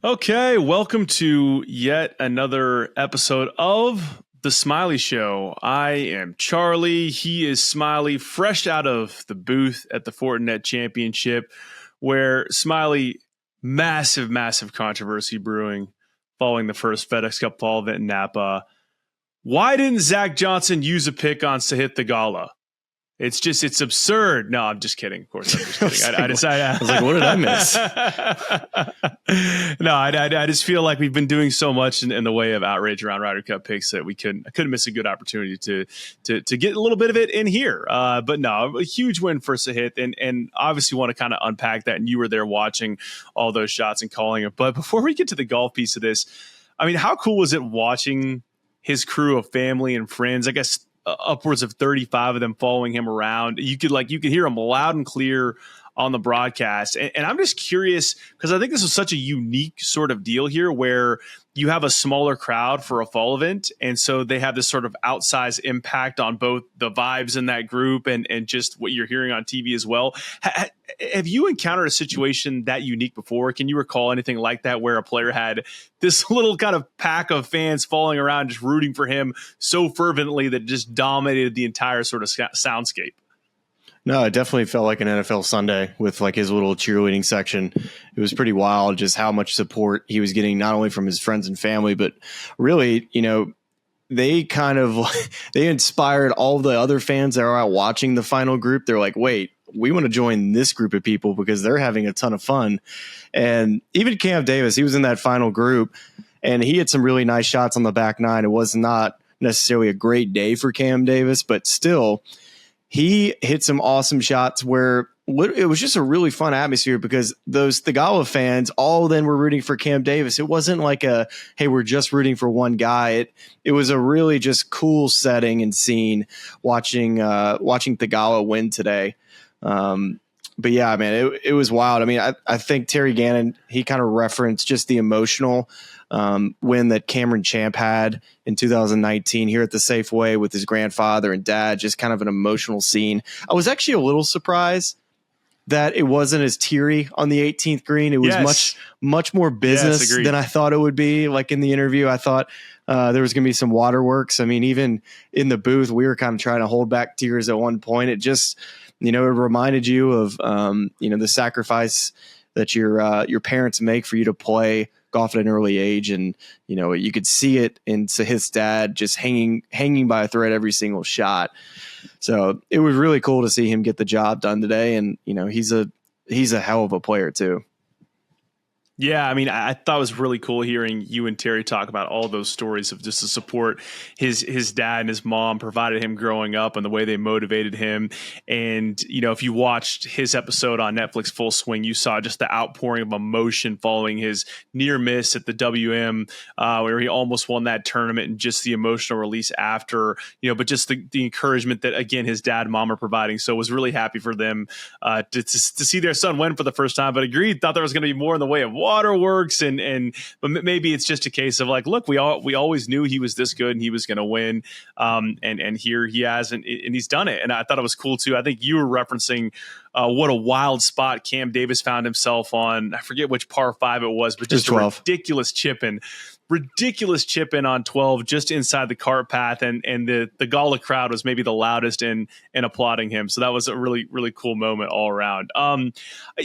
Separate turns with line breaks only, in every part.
Okay, welcome to yet another episode of The Smylie Show. I am Charlie. He is Smylie, fresh out of the booth at the Fortinet Championship, where Smylie, massive controversy brewing following the first FedEx Cup fall event in Napa. Why didn't Zach Johnson use a pick on Sahith Theegala? It's absurd. No, I'm just kidding. Of course, I'm just kidding. I decided.
I was like, what did I miss?
No, I just feel like we've been doing so much in the way of outrage around Ryder Cup picks that I couldn't miss a good opportunity to get a little bit of it in here. But no, a huge win for Sahith, and obviously want to kind of unpack that. And you were there watching all those shots and calling it. But before we get to the golf piece of this, I mean, how cool was it watching his crew of family and friends? I guess upwards of 35 of them following him around. You could hear him loud and clear on the broadcast. And I'm just curious, because I think this is such a unique sort of deal here where you have a smaller crowd for a fall event. And so they have this sort of outsized impact on both the vibes in that group and just what you're hearing on TV as well. Have you encountered a situation that unique before? Can you recall anything like that where a player had this little kind of pack of fans following around, just rooting for him so fervently that it just dominated the entire sort of soundscape?
No, it definitely felt like an NFL Sunday with like his little cheerleading section. It was pretty wild just how much support he was getting, not only from his friends and family, but really, they inspired all the other fans that are out watching the final group. They're like, wait, we want to join this group of people because they're having a ton of fun. And even Cam Davis, he was in that final group and he had some really nice shots on the back nine. It was not necessarily a great day for Cam Davis, but still, he hit some awesome shots where it was just a really fun atmosphere because those Theegala fans all then were rooting for Cam Davis. It wasn't like hey, we're just rooting for one guy. It was a really just cool setting and scene watching Theegala win today. But yeah, man, it was wild. I mean, I think Terry Gannon, he kind of referenced just the emotional win that Cameron Champ had in 2019 here at the Safeway with his grandfather and dad, just kind of an emotional scene. I was actually a little surprised that it wasn't as teary on the 18th green. It was much more business than I thought it would be. Like in the interview, I thought there was going to be some waterworks. I mean, even in the booth, we were kind of trying to hold back tears at one point. It just, it reminded you of, the sacrifice that your parents make for you to play golf at an early age. And, you could see it in Sahith's dad just hanging by a thread every single shot. So it was really cool to see him get the job done today. And, he's a hell of a player too.
Yeah, I mean, I thought it was really cool hearing you and Terry talk about all those stories of just the support his dad and his mom provided him growing up and the way they motivated him. And, if you watched his episode on Netflix Full Swing, you saw just the outpouring of emotion following his near miss at the WM, where he almost won that tournament, and just the emotional release after, but just the encouragement that, again, his dad and mom are providing. So was really happy for them to see their son win for the first time, but agreed, thought there was going to be more in the way of waterworks but maybe it's just a case of like, look, we always knew he was this good and he was going to win, and here he has, and he's done it. And I thought it was cool too. I think you were referencing what a wild spot Cam Davis found himself on. I forget which par 5 it was, but just a ridiculous chip in on 12 just inside the cart path, and the Gala crowd was maybe the loudest in applauding him. So that was a really, really cool moment all around.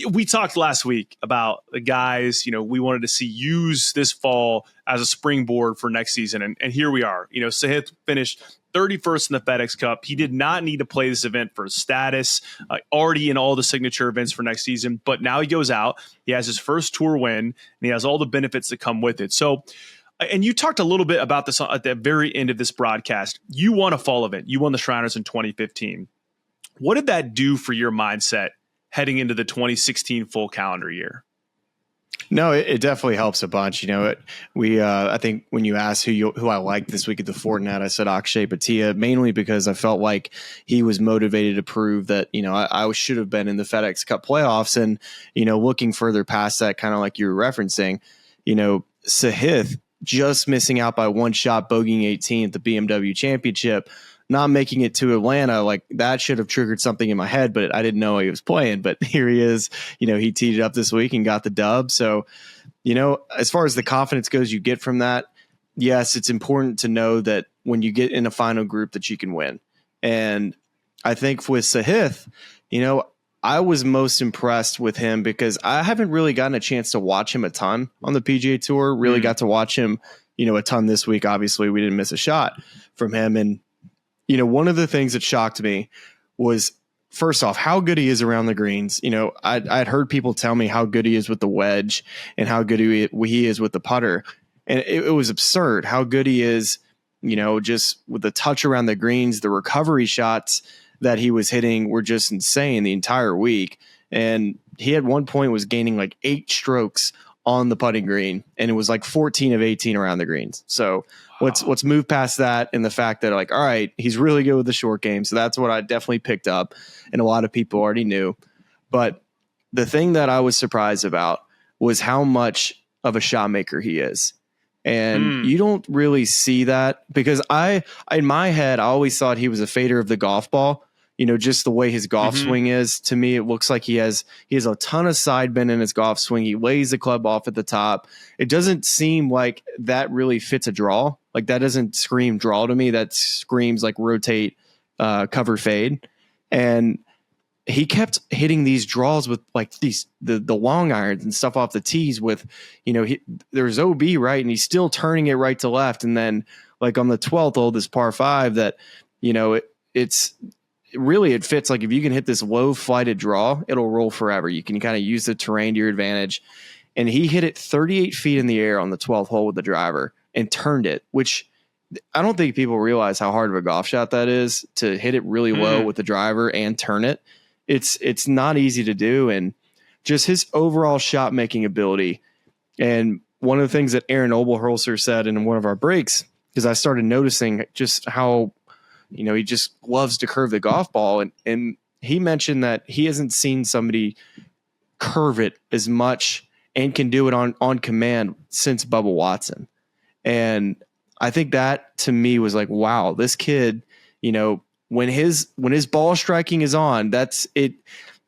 We talked last week about the guys, we wanted to see use this fall as a springboard for next season. And here we are. Sahith finished 31st in the FedEx Cup. He did not need to play this event for status, already in all the signature events for next season. But now he goes out. He has his first tour win, and he has all the benefits that come with it. So, and you talked a little bit about this at the very end of this broadcast. You won a fall event. You won the Shriners in 2015. What did that do for your mindset heading into the 2016 full calendar year?
No, it definitely helps a bunch. I think when you asked who I liked this week at the Fortinet, I said Akshay Bhatia, mainly because I felt like he was motivated to prove that, I should have been in the FedEx Cup playoffs. And, looking further past that, kind of like you were referencing, Sahith just missing out by one shot, bogeying 18 at the BMW Championship. not making it to Atlanta, like that should have triggered something in my head, but I didn't know he was playing. But here he is, he teed it up this week and got the dub. So, as far as the confidence goes you get from that, yes, it's important to know that when you get in a final group that you can win. And I think with Sahith, I was most impressed with him because I haven't really gotten a chance to watch him a ton on the PGA Tour. Really got to watch him, a ton this week. Obviously, we didn't miss a shot from him. And, one of the things that shocked me was, first off, how good he is around the greens. I'd heard people tell me how good he is with the wedge and how good he is with the putter. And it was absurd how good he is, just with the touch around the greens. The recovery shots that he was hitting were just insane the entire week. And he at one point was gaining like 8 strokes on the putting green, and it was like 14 of 18 around the greens. So let's move past that and the fact that, like, all right, he's really good with the short game. So that's what I definitely picked up, and a lot of people already knew. But the thing that I was surprised about was how much of a shot maker he is. And you don't really see that because in my head, I always thought he was a fader of the golf ball. Just the way his golf swing is. To me, it looks like he has a ton of side bend in his golf swing. He lays the club off at the top. It doesn't seem like that really fits a draw. Like, that doesn't scream draw to me. That screams like rotate, cover, fade. And he kept hitting these draws with like the long irons and stuff off the tees with, there's OB, right? And he's still turning it right to left. And then, like, on the 12th hole, this par 5 that, it fits. Like, if you can hit this low flighted draw, it'll roll forever. You can kind of use the terrain to your advantage. And he hit it 38 feet in the air on the 12th hole with the driver and turned it, which I don't think people realize how hard of a golf shot that is, to hit it really low with the driver and turn it. It's not easy to do. And just his overall shot making ability. And one of the things that Aaron Oberholzer said in one of our breaks, because I started noticing just how, he just loves to curve the golf ball. And he mentioned that he hasn't seen somebody curve it as much and can do it on command since Bubba Watson. And I think that, to me, was like, wow, this kid, when his ball striking is on, that's it.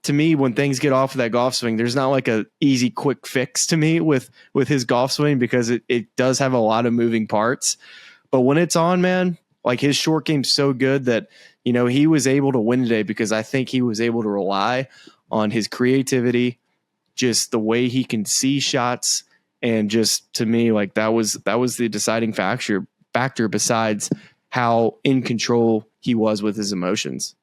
To me, when things get off of that golf swing, there's not like a easy quick fix to me with his golf swing, because it does have a lot of moving parts. But when it's on, man, like, his short game's so good that, he was able to win today because I think he was able to rely on his creativity, just the way he can see shots. And just, to me, like, that was the deciding factor besides how in control he was with his emotions.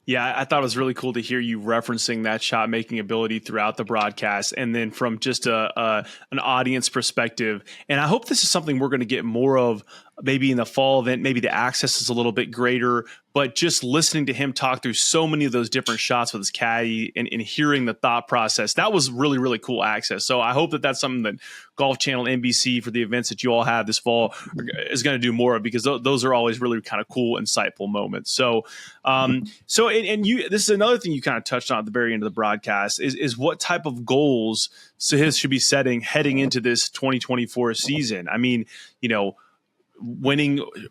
Yeah, I thought it was really cool to hear you referencing that shot making ability throughout the broadcast, and then from just an audience perspective. And I hope this is something we're going to get more of, maybe in the fall event. Maybe the access is a little bit greater, but just listening to him talk through so many of those different shots with his caddy and hearing the thought process, that was really, really cool access. So I hope that that's something that Golf Channel, NBC, for the events that you all have this fall, is going to do more of, because those are always really kind of cool, insightful moments. So, this is another thing you kind of touched on at the very end of the broadcast is what type of goals Sahith should be setting heading into this 2024 season. I mean,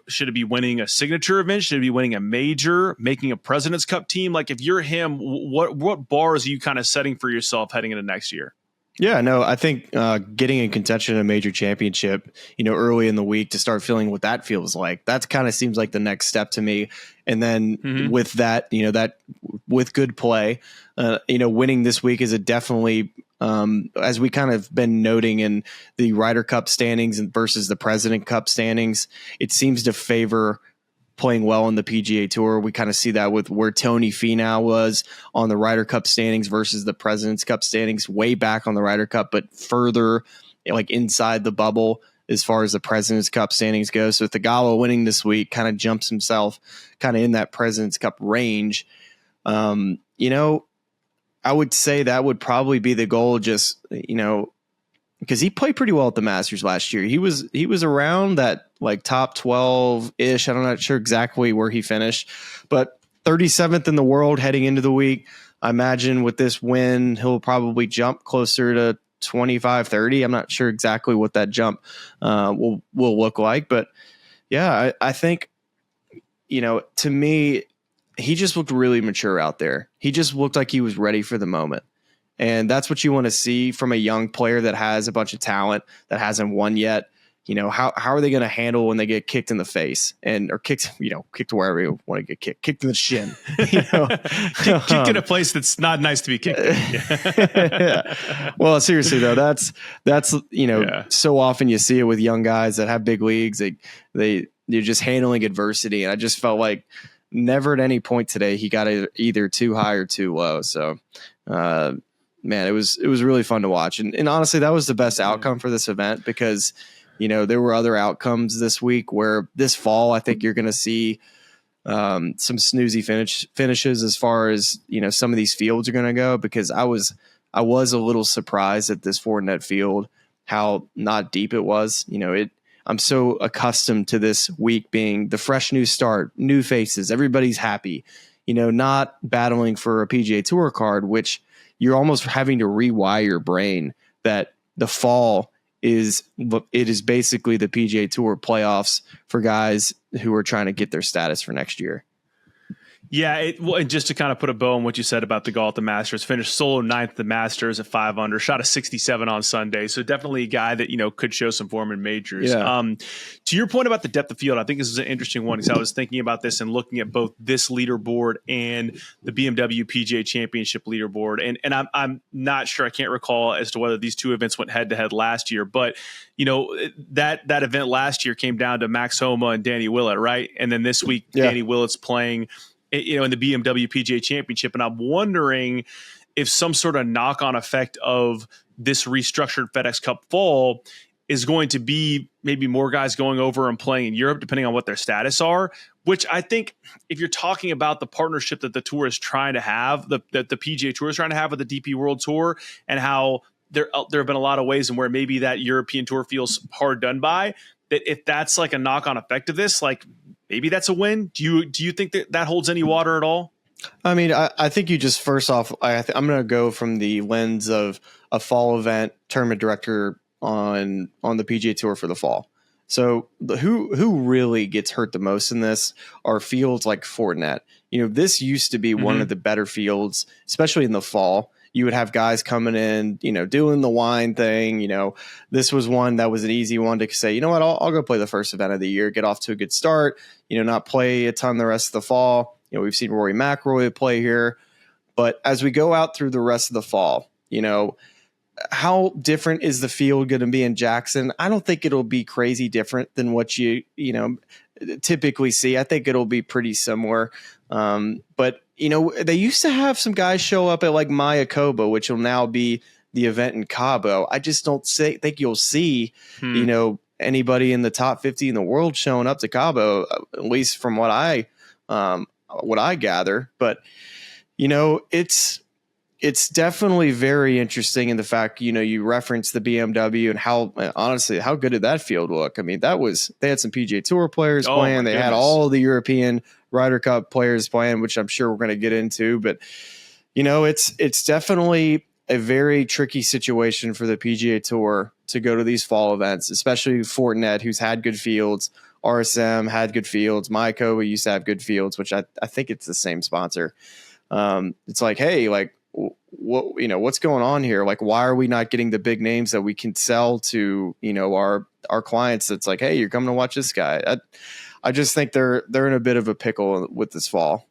should it be winning a signature event? Should it be winning a major, making a President's Cup team? Like, if you're him, what bars are you kind of setting for yourself heading into next year?
Yeah, no, I think getting in contention in a major championship, early in the week to start feeling what that feels like, that kind of seems like the next step to me. And then with that, that with good play, winning this week is a definitely, as we kind of been noting in the Ryder Cup standings versus the President Cup standings, it seems to favor playing well in the PGA Tour. We kind of see that with where Tony Finau was on the Ryder Cup standings versus the President's Cup standings, way back on the Ryder Cup, but further like inside the bubble as far as the President's Cup standings go. So Theegala winning this week kind of jumps himself kind of in that President's Cup range. I would say that would probably be the goal, just, because he played pretty well at the Masters last year. He was around that like top 12-ish. I'm not sure exactly where he finished, but 37th in the world heading into the week. I imagine with this win, he'll probably jump closer to 25, 30. I'm not sure exactly what that jump will look like, but yeah, I think to me, he just looked really mature out there. He just looked like he was ready for the moment. And that's what you want to see from a young player that has a bunch of talent that hasn't won yet. How are they going to handle when they get kicked in the face or kicked wherever you want to get kicked in the shin,
kicked in a place that's not nice to be kicked in.
Yeah. Well, seriously though, that's so often you see it with young guys that have big leagues. They're just handling adversity. And I just felt like never at any point today, he got either too high or too low. So, man, it was really fun to watch. And honestly, that was the best outcome for this event because, there were other outcomes this week where this fall, I think you're going to see some snoozy finishes as far as, some of these fields are going to go, because I was a little surprised at this 4-net field, how not deep it was. I'm so accustomed to this week being the fresh new start, new faces, everybody's happy, not battling for a PGA Tour card, which you're almost having to rewire your brain that the fall is basically the PGA Tour playoffs for guys who are trying to get their status for next year.
Yeah, and just to kind of put a bow on what you said about the Gall at the Masters, finished solo 9th at the Masters at 5 under, shot a 67 on Sunday. So definitely a guy that, could show some form in majors.
Yeah.
To your point about the depth of field, I think this is an interesting one because I was thinking about this and looking at both this leaderboard and the BMW PGA Championship leaderboard. And I'm not sure, I can't recall as to whether these two events went head to head last year, but that event last year came down to Max Homa and Danny Willett, right? And then this week, Danny Willett's playing in the BMW PGA Championship. And I'm wondering if some sort of knock-on effect of this restructured FedEx Cup fall is going to be maybe more guys going over and playing in Europe, depending on what their status are, which I think if you're talking about the partnership that the tour is trying to have, that the PGA Tour is trying to have with the DP World Tour, and how there have been a lot of ways in where maybe that European Tour feels hard done by, that if that's like a knock-on effect of this, like maybe that's a win. Do you think that holds any water at all?
I mean, I think you just first off, I'm going to go from the lens of a fall event tournament director on the PGA Tour for the fall. So who really gets hurt the most in this are fields like 4-net. This used to be one of the better fields, especially in the fall. You would have guys coming in, doing the wine thing. This was one that was an easy one to say, what, I'll go play the first event of the year, get off to a good start, not play a ton the rest of the fall. We've seen Rory McIlroy play here. But as we go out through the rest of the fall, how different is the field going to be in Jackson? I don't think it'll be crazy different than what you typically see. I think it'll be pretty similar. But they used to have some guys show up at like Mayakoba, which will now be the event in Cabo. I just don't think you'll see, anybody in the top 50 in the world showing up to Cabo, at least from what I gather. But, it's definitely very interesting in the fact, you referenced the BMW and how good did that field look? I mean, they had some PGA Tour players playing. They had all the European Ryder Cup players playing, which I'm sure we're going to get into. But, it's definitely a very tricky situation for the PGA Tour to go to these fall events, especially 4-net, who's had good fields. RSM had good fields. Mayakoba used to have good fields, which I think it's the same sponsor. It's like, hey, like, what's going on here? Like, why are we not getting the big names that we can sell to, our clients? That's like, hey, you're coming to watch this guy. I just think they're in a bit of a pickle with this fall.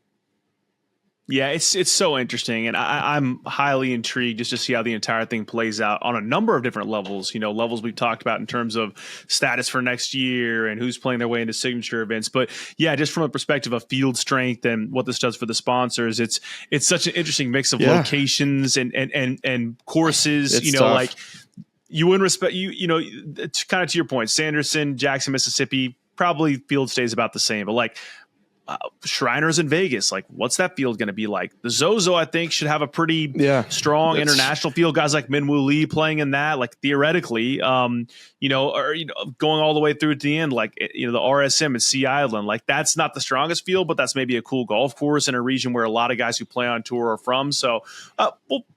Yeah, it's so interesting, and I'm highly intrigued just to see how the entire thing plays out on a number of different levels. Levels we've talked about in terms of status for next year and who's playing their way into signature events. But yeah, just from a perspective of field strength and what this does for the sponsors, it's such an interesting mix of locations and courses.
It's tough.
Like you wouldn't respect it's kind of to your point, Sanderson, Jackson, Mississippi, probably field stays about the same, but like. Shriners in Vegas, like what's that field going to be like? The Zozo, I think, should have a pretty strong international field. Guys like Minwoo Lee playing in that, like theoretically, going all the way through to the end, like the RSM at Sea Island, like that's not the strongest field, but that's maybe a cool golf course in a region where a lot of guys who play on tour are from. So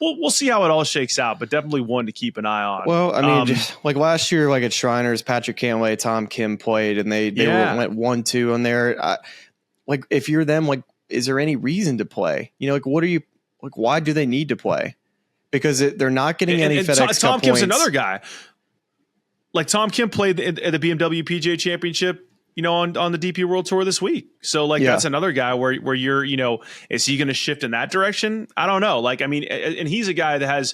we'll see how it all shakes out, but definitely one to keep an eye on.
Well, I mean, just like last year, like at Shriners, Patrick Cantlay, Tom Kim played, and they went 1-2 on there. like, if you're them, like, is there any reason to play? You know, like, what are you, like, why do they need to play? Because they're not getting any FedEx Cup
Tom Kim's
points.
another guy. Like Tom Kim played at the BMW PGA Championship, on the DP World Tour this week. So like that's another guy where you're, is he going to shift in that direction? I don't know. Like, I mean, and he's a guy that's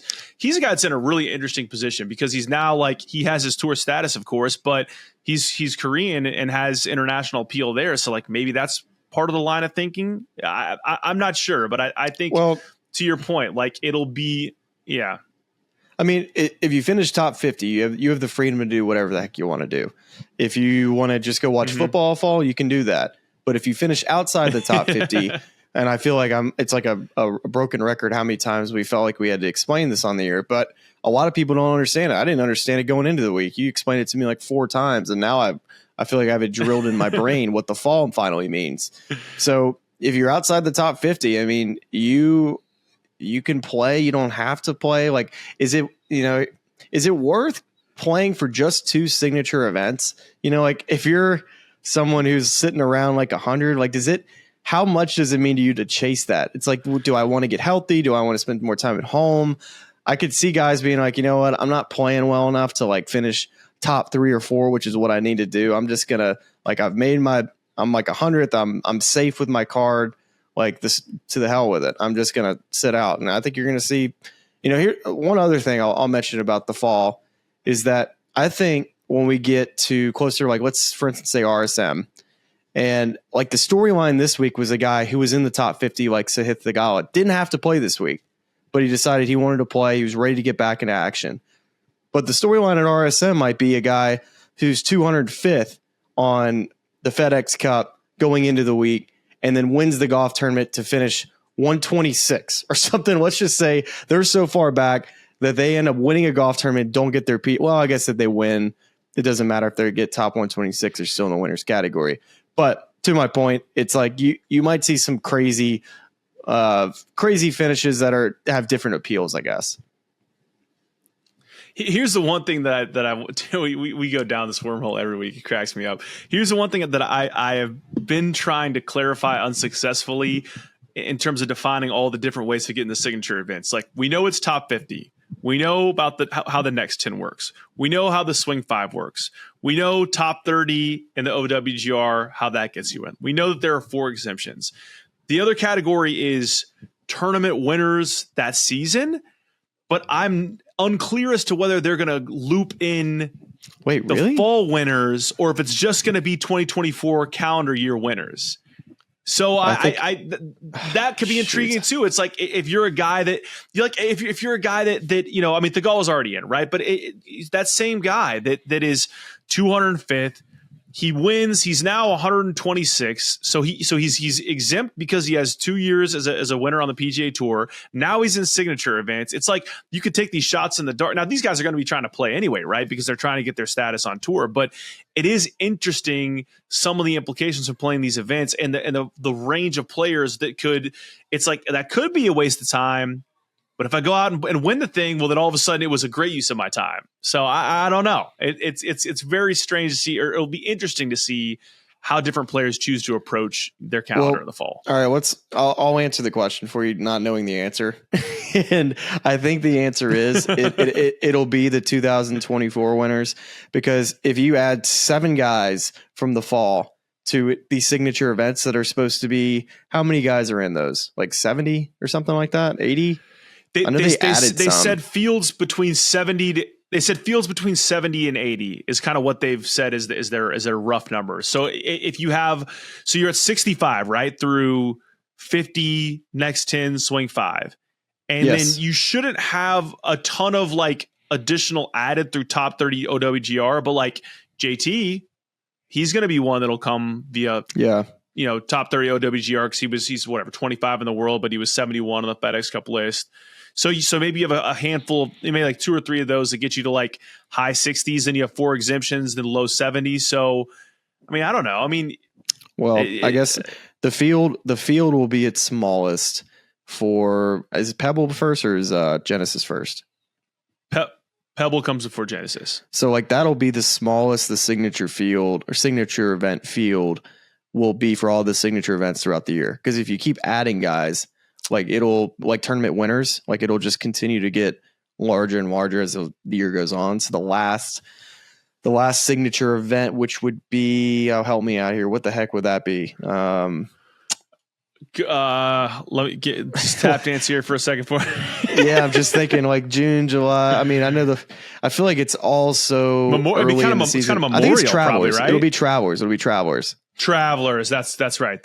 in a really interesting position because he's now like, he has his tour status, of course, but he's Korean and has international appeal there. So like maybe that's part of the line of thinking. I'm not sure, but I think, well, to your point, like it'll be, yeah.
I mean, if you finish top 50, you have the freedom to do whatever the heck you want to do. If you want to just go watch football all fall, you can do that. But if you finish outside the top 50, and I feel like it's like a broken record how many times we felt like we had to explain this on the air, but a lot of people don't understand it. I didn't understand it going into the week. You explained it to me like 4 times, and now I feel like I have it drilled in my brain what the fall finally means. So if you're outside the top 50, I mean, you can play, you don't have to play. Like, is it worth playing for just 2 signature events? Like if you're someone who's sitting around like 100, like how much does it mean to you to chase that? It's like, do I want to get healthy? Do I want to spend more time at home? I could see guys being like, you know what? I'm not playing well enough to like finish top 3 or 4, which is what I need to do. I'm just going to like, I'm like 100th. I'm safe with my card. Like this, to the hell with it. I'm just going to sit out. And I think you're going to see, here, one other thing I'll mention about the fall is that I think when we get to closer, like let's, for instance, say RSM, and like the storyline this week was a guy who was in the top 50, like Sahith Theegala, didn't have to play this week, but he decided he wanted to play. He was ready to get back into action. But the storyline at RSM might be a guy who's 205th on the FedEx Cup going into the week, and then wins the golf tournament to finish 126 or something. Let's just say they're so far back that they end up winning a golf tournament, don't get their well, I guess if they win, it doesn't matter if they get top 126, they're still in the winners category. But to my point, it's like you might see some crazy finishes that have different appeals, I guess.
Here's the one thing that we go down this wormhole every week. It cracks me up. Here's the one thing that I have been trying to clarify unsuccessfully in terms of defining all the different ways to get in the signature events. Like we know it's top 50. We know about how the next 10 works. We know how the swing 5 works. We know top 30 in the OWGR, how that gets you in. We know that there are 4 exemptions. The other category is tournament winners that season, but I'm unclear as to whether they're going to loop in the fall winners or if it's just going to be 2024 calendar year winners. So that could be intriguing too. It's like if you're a guy that if you're a guy that I mean, Theegala is already in, right? But that same guy that is 205th, he wins. He's now 126. So he's exempt because he has 2 years as a winner on the PGA Tour. Now he's in signature events. It's like you could take these shots in the dark. Now these guys are going to be trying to play anyway, right? Because they're trying to get their status on tour. But it is interesting some of the implications of playing these events and the range of players that could. It's like that could be a waste of time. But if I go out and win the thing, well, then all of a sudden it was a great use of my time. So I don't know. It's very strange to see, or it'll be interesting to see how different players choose to approach their calendar in the fall.
All right, I'll answer the question for you, not knowing the answer. And I think the answer is it'll be the 2024 winners, because if you add 7 guys from the fall to these signature events that are supposed to be, how many guys are in those? Like 70 or something like that? 80?
They said fields between 70 and 80 is kind of what they've said is their rough number. So if you you're at 65, right, through 50, next 10, swing 5. And then you shouldn't have a ton of like additional added through top 30 OWGR, but like JT, he's going to be one that'll come via top 30 OWGR because he's 25 in the world, but he was 71 on the FedEx Cup list. So maybe you have a handful, maybe like 2 or 3 of those that get you to like high 60s, and you have 4 exemptions, then low 70s. So, I mean, I don't know. I mean,
well, I guess the field will be its smallest for, is it Pebble first or is Genesis first?
Pebble comes before Genesis.
So like that'll be the smallest, the signature field or signature event field will be for all the signature events throughout the year. Because if you keep adding guys, like tournament winners, like it'll just continue to get larger and larger as the year goes on. So the last signature event, which would be, help me out here. What the heck would that be?
Let me just tap dance here for a second for
yeah, I'm just thinking like June, July. I mean, I feel like it's also early in the season.
It's kind of Memorial,
I think it's
probably,
Travelers.
right?
It'll be Travelers.
Travelers. That's right.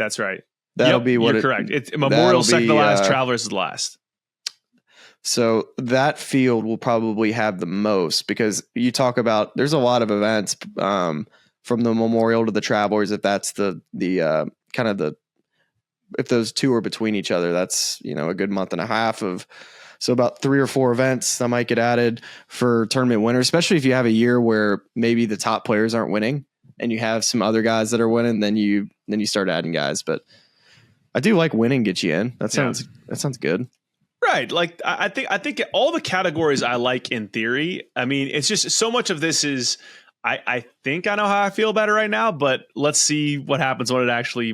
That'll be what
you're correct. It's Memorial second to last. Travelers is the last.
So that field will probably have the most, because you talk about there's a lot of events from the Memorial to the Travelers. If that's the kind of if those two are between each other, that's, a good month and a half so about 3 or 4 events that might get added for tournament winners, especially if you have a year where maybe the top players aren't winning and you have some other guys that are winning, then you start adding guys. But I do like winning gets you in. That sounds good.
Right. Like I think all the categories I like in theory. I mean, it's just so much of this is, I think I know how I feel about it right now, but let's see what happens when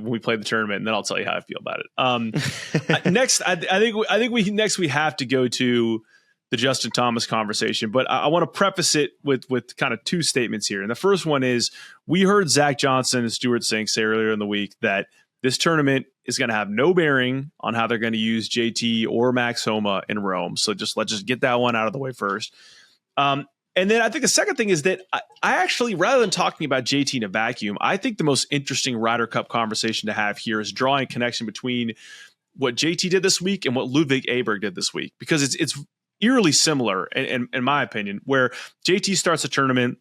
we play the tournament, and then I'll tell you how I feel about it. Next, I think we have to go to the Justin Thomas conversation, but I want to preface it with kind of 2 statements here. And the first one is, we heard Zach Johnson and Stuart Sink say earlier in the week that this tournament is going to have no bearing on how they're going to use JT or Max Homa in Rome. So let's just get that one out of the way first. And then I think the second thing is that I actually, rather than talking about JT in a vacuum, I think the most interesting Ryder Cup conversation to have here is drawing a connection between what JT did this week and what Ludwig Aberg did this week, because it's eerily similar in my opinion, where JT starts a tournament,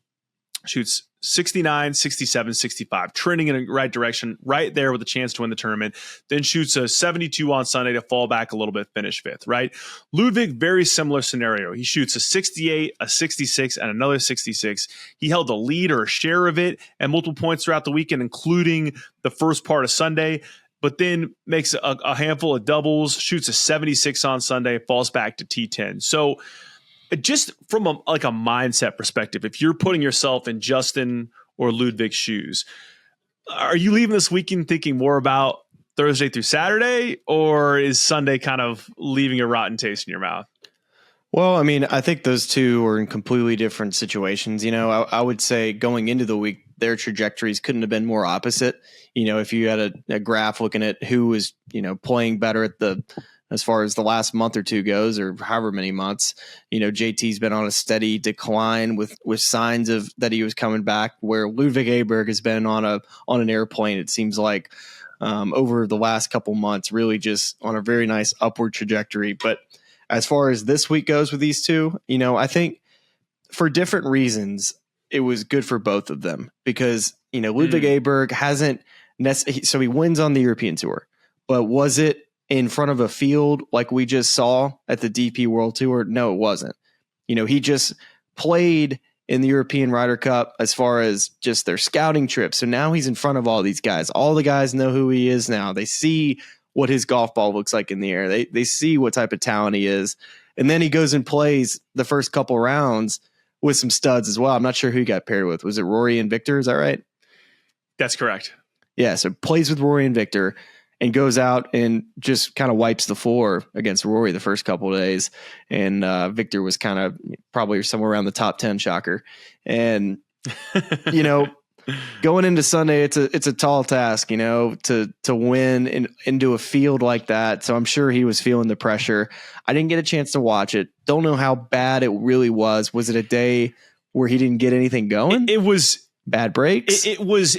shoots 69, 67, 65, trending in the right direction, right there with a chance to win the tournament, then shoots a 72 on Sunday to fall back a little bit, finish 5th, right? Ludwig, very similar scenario. He shoots a 68, a 66, and another 66. He held the lead or a share of it at multiple points throughout the weekend, including the first part of Sunday, but then makes a handful of doubles, shoots a 76 on Sunday, falls back to T10. So just from a mindset perspective, if you're putting yourself in Justin or Ludwig's shoes, are you leaving this weekend thinking more about Thursday through Saturday, or is Sunday kind of leaving a rotten taste in your mouth?
Well, I mean, I think those two are in completely different situations. I would say going into the week, their trajectories couldn't have been more opposite. If you had a graph looking at who was, playing better as far as the last month or two goes, or however many months, JT's been on a steady decline with signs of that he was coming back, where Ludwig Aberg has been on an airplane. It seems like over the last couple months, really just on a very nice upward trajectory. But as far as this week goes with these two, I think for different reasons, it was good for both of them, because, Ludwig Aberg hasn't so he wins on the European Tour, but was it in front of a field like we just saw at the DP World Tour? No, it wasn't. He just played in the European Ryder Cup as far as just their scouting trip. So now he's in front of all these guys. All the guys know who he is now. They see what his golf ball looks like in the air. They see what type of talent he is. And then he goes and plays the first couple rounds with some studs as well. I'm not sure who he got paired with. Was it Rory and Victor? Is that right?
That's correct.
Yeah, so plays with Rory and Victor and goes out and just kind of wipes the floor against Rory the first couple of days. And Victor was kind of probably somewhere around the top 10, shocker. And, going into Sunday, it's a tall task, to win into a field like that. So I'm sure he was feeling the pressure. I didn't get a chance to watch it. Don't know how bad it really was. Was it a day where he didn't get anything going?
It was
bad breaks.
It was.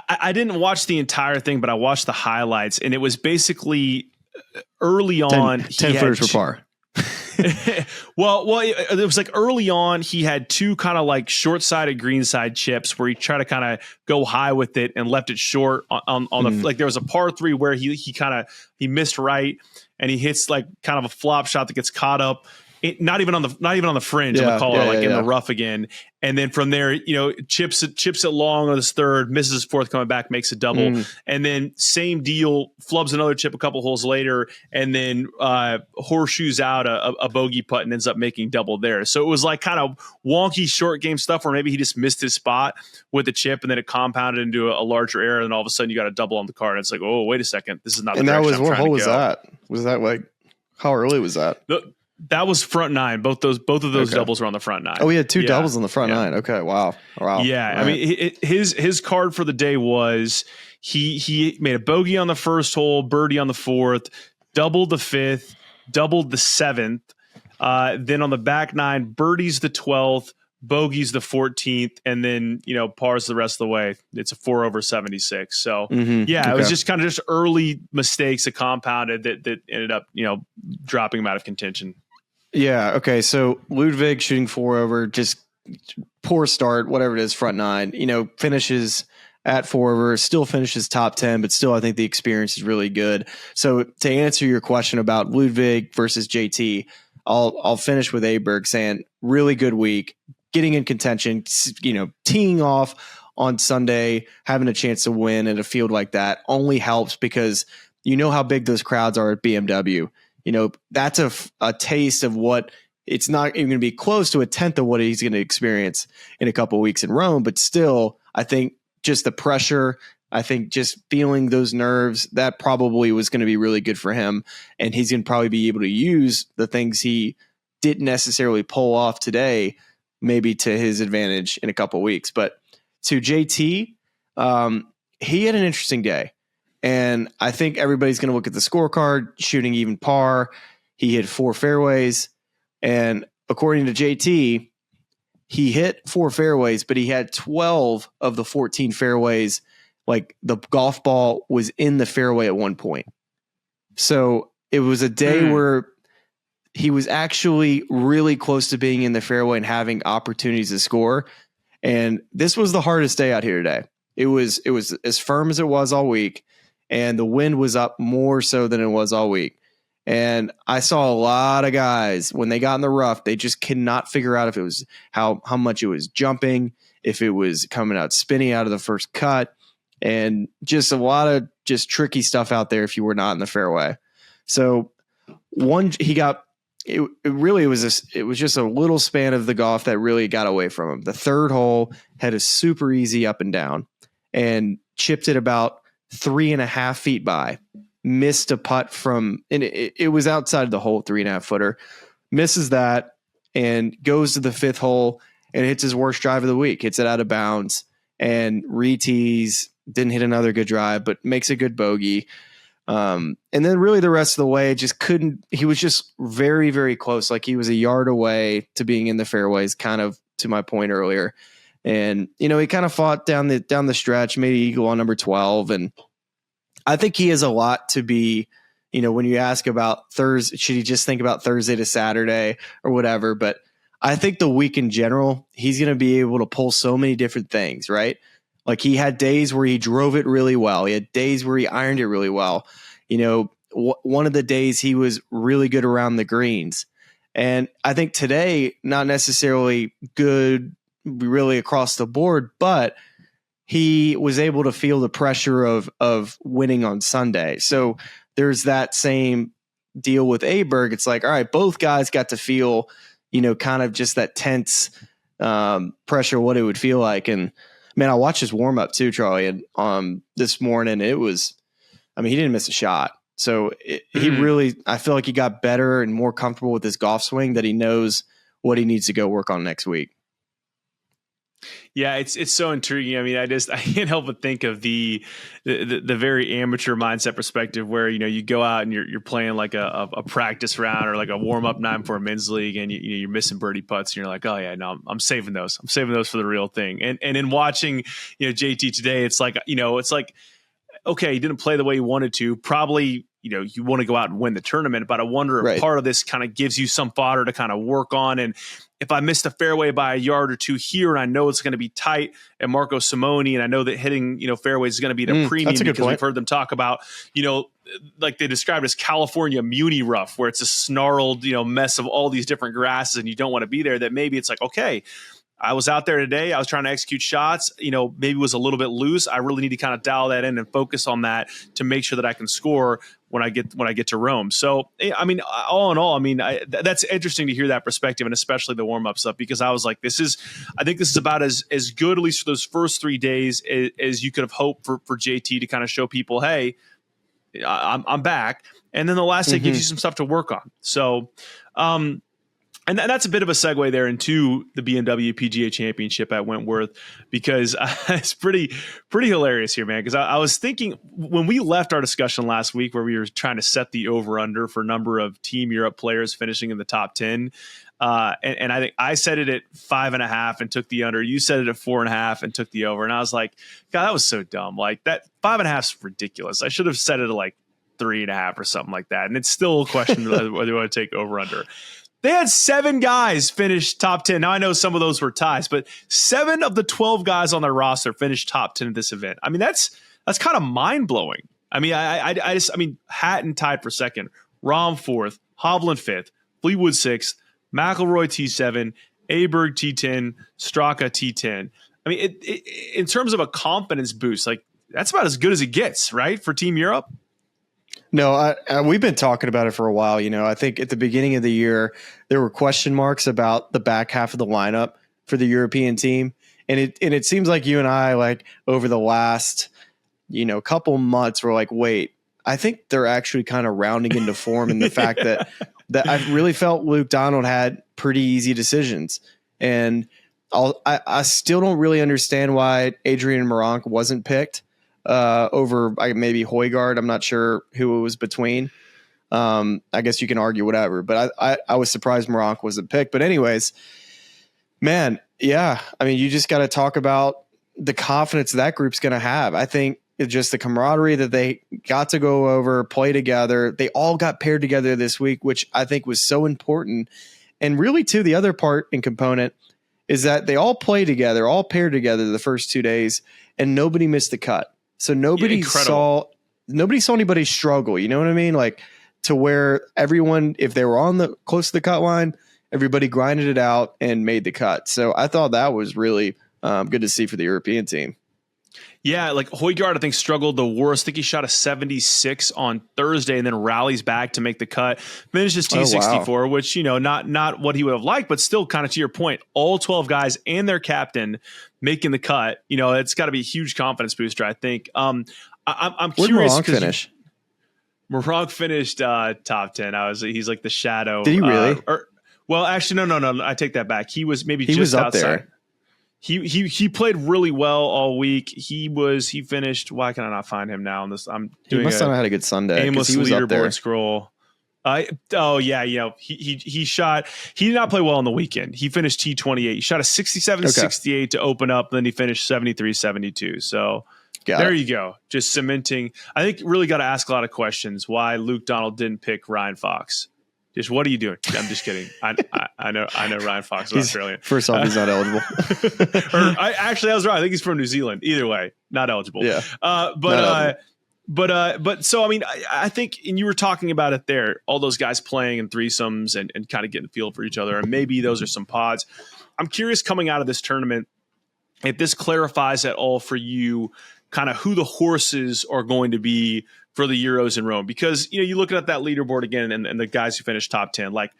I didn't watch the entire thing, but I watched the highlights, and it was basically early on.
10 footers for par.
well, it was like early on, he had 2 kind of like short-sided greenside chips where he tried to kind of go high with it and left it short on the, like there was a par 3 where he missed right, and he hits like kind of a flop shot that gets caught up not even on the fringe on the caller, in the rough again. And then from there, chips it long on his third, misses his fourth, coming back, makes a double. And then same deal, flubs another chip a couple holes later, and then horseshoes out a bogey putt and ends up making double there. So it was like kind of wonky short game stuff where maybe he just missed his spot with the chip and then it compounded into a larger error. And all of a sudden you got a double on the card. And it's like, oh, wait a second. This is not the direction I'm trying to go. And
what hole was that? Was that like, how early was that?
That was front nine. Both of those doubles were on the front nine.
Oh, he had two doubles on the front nine. Okay, wow.
Yeah, right. I mean, his card for the day was he made a bogey on the first hole, birdie on the fourth, doubled the fifth, doubled the seventh. Then on the back nine, birdies the 12th, bogeys the 14th, and then pars the rest of the way. It's a 4 over 76. So it was just kind of early mistakes that compounded that ended up dropping him out of contention.
Yeah. Okay. So Ludwig shooting 4 over, just poor start, whatever it is, front nine, finishes at 4 over, still finishes top 10, but still I think the experience is really good. So to answer your question about Ludwig versus JT, I'll finish with Aberg saying really good week, getting in contention, teeing off on Sunday, having a chance to win at a field like that only helps because how big those crowds are at BMW. That's a taste of what it's not even going to be close to a tenth of what he's going to experience in a couple of weeks in Rome. But still, I think just the pressure, I think just feeling those nerves, that probably was going to be really good for him. And he's going to probably be able to use the things he didn't necessarily pull off today, maybe to his advantage in a couple of weeks. But to JT, he had an interesting day. And I think everybody's going to look at the scorecard, shooting even par. He hit 4 fairways. And according to JT, he hit 4 fairways, but he had 12 of the 14 fairways. Like the golf ball was in the fairway at one point. So it was a day where he was actually really close to being in the fairway and having opportunities to score. And this was the hardest day out here today. It was as firm as it was all week. And the wind was up more so than it was all week. And I saw a lot of guys, when they got in the rough, they just cannot figure out if it was how much it was jumping, if it was coming out spinning out of the first cut, and just a lot of just tricky stuff out there if you were not in the fairway. So it was just a little span of the golf that really got away from him. The third hole had a super easy up and down and chipped it about 3.5 feet by, missed a putt and it was outside of the hole, 3.5 footer, misses that and goes to the 5th hole and hits his worst drive of the week, hits it out of bounds and re-tees, didn't hit another good drive, but makes a good bogey. And then really the rest of the way he was just very, very close. Like he was a yard away to being in the fairways, kind of to my point earlier. And, he kind of fought down the stretch, made eagle on number 12. And I think he has a lot to be, when you ask about Thursday, should he just think about Thursday to Saturday or whatever? But I think the week in general, he's going to be able to pull so many different things, right? Like he had days where he drove it really well. He had days where he ironed it really well. One of the days he was really good around the greens. And I think today, not necessarily good really across the board, but he was able to feel the pressure of winning on Sunday. So there's that same deal with Aberg. It's like, all right, both guys got to feel, kind of just that tense pressure, what it would feel like. And man, I watched his warm up too, Charlie, and this morning he didn't miss a shot. So he really, I feel like he got better and more comfortable with his golf swing, that he knows what he needs to go work on next week.
Yeah, it's so intriguing. I mean, I can't help but think of the very amateur mindset perspective where, you go out and you're playing like a practice round or like a warm up 9 for a men's league, and you're missing birdie putts, and you're like, oh yeah, no, I'm saving those. I'm saving those for the real thing. And in watching, JT today, it's like, it's like, okay, he didn't play the way he wanted to. Probably you want to go out and win the tournament, but I wonder if part of this kind of gives you some fodder to kind of work on. And if I missed a fairway by a yard or two here, and I know it's going to be tight at Marco Simone, and I know that hitting, fairways is going to be the premium because we've heard them talk about, like they described as California Muni rough, where it's a snarled, mess of all these different grasses and you don't want to be there, that maybe it's like, okay, I was out there today. I was trying to execute shots, maybe it was a little bit loose. I really need to kind of dial that in and focus on that to make sure that I can score when I get to Rome. So, I mean, all in all, I mean, that's interesting to hear that perspective, and especially the warm-up stuff, because I was like, I think this is about as good, at least for those first 3 days, as you could have hoped for JT to kind of show people, hey, I'm back. And then the last day gives you some stuff to work on. So, and that's a bit of a segue there into the BMW PGA Championship at Wentworth, because it's pretty hilarious here, man. Because I was thinking when we left our discussion last week where we were trying to set the over-under for number of Team Europe players finishing in the top 10, and I think I set it at 5.5 and took the under. You set it at 4.5 and took the over. And I was like, God, that was so dumb. Like that 5.5 is ridiculous. I should have set it at like 3.5 or something like that. And it's still a question whether you want to take over-under. They had 7 guys finish top 10. Now, I know some of those were ties, but 7 of the 12 guys on their roster finished top 10 at this event. I mean, that's kind of mind-blowing. I mean, I mean, Hatton tied for second, Rahm fourth, Hovland fifth, Fleetwood sixth, McIlroy T7, Aberg T10, Straka T10. I mean, in terms of a confidence boost, like that's about as good as it gets, right, for Team Europe?
No, we've been talking about it for a while. I think at the beginning of the year, there were question marks about the back half of the lineup for the European team. And it seems like you and I, like over the last, couple months, we're like, wait, I think they're actually kind of rounding into form in the fact that I really felt Luke Donald had pretty easy decisions. And I still don't really understand why Adrian Meronk wasn't picked over maybe Højgaard. I'm not sure who it was between. I guess you can argue whatever, but I was surprised Meronk wasn't picked. But anyways, man, yeah. I mean, you just got to talk about the confidence that group's going to have. I think it's just the camaraderie that they got to go over, play together. They all got paired together this week, which I think was so important. And really, too, the other part and component is that they all play together, all paired together the first 2 days, and nobody missed the cut. So nobody saw anybody struggle. You know what I mean? Like to where everyone, if they were on the close to the cut line, everybody grinded it out and made the cut. So I thought that was really good to see for the European team.
Yeah, like Højgaard, I think, struggled the worst. I think he shot a 76 on Thursday and then rallies back to make the cut. Finishes T64, which, not what he would have liked, but still kind of to your point, all 12 guys and their captain making the cut. It's got to be a huge confidence booster, I think. I'm curious.
Where'd Meronk finish?
Meronk finished top 10. He's like the shadow.
Did he really?
Well, actually, no. I take that back. He was maybe
he
just
was up
outside.
There.
He played really well all week. He finished. Why can I not find him now?
He must not have had a good Sunday.
Aimless
he was
leaderboard
up there.
Scroll. He shot. He did not play well on the weekend. He finished T28. He shot a 67-68 to open up. Then he finished 73-72. So there you go. Just cementing. I think really got to ask a lot of questions. Why Luke Donald didn't pick Ryan Fox? Just what are you doing? I'm just kidding. I know Ryan Fox is Australian.
First off, he's not eligible.
Actually, I was wrong. I think he's from New Zealand. Either way, not eligible.
Yeah.
But so I mean, I think, and you were talking about it there, all those guys playing in threesomes and kind of getting the feel for each other, and maybe those are some pods. I'm curious coming out of this tournament if this clarifies at all for you, kind of who the horses are going to be for the Euros in Rome, because you looking at that leaderboard again, and the guys who finished top 10, like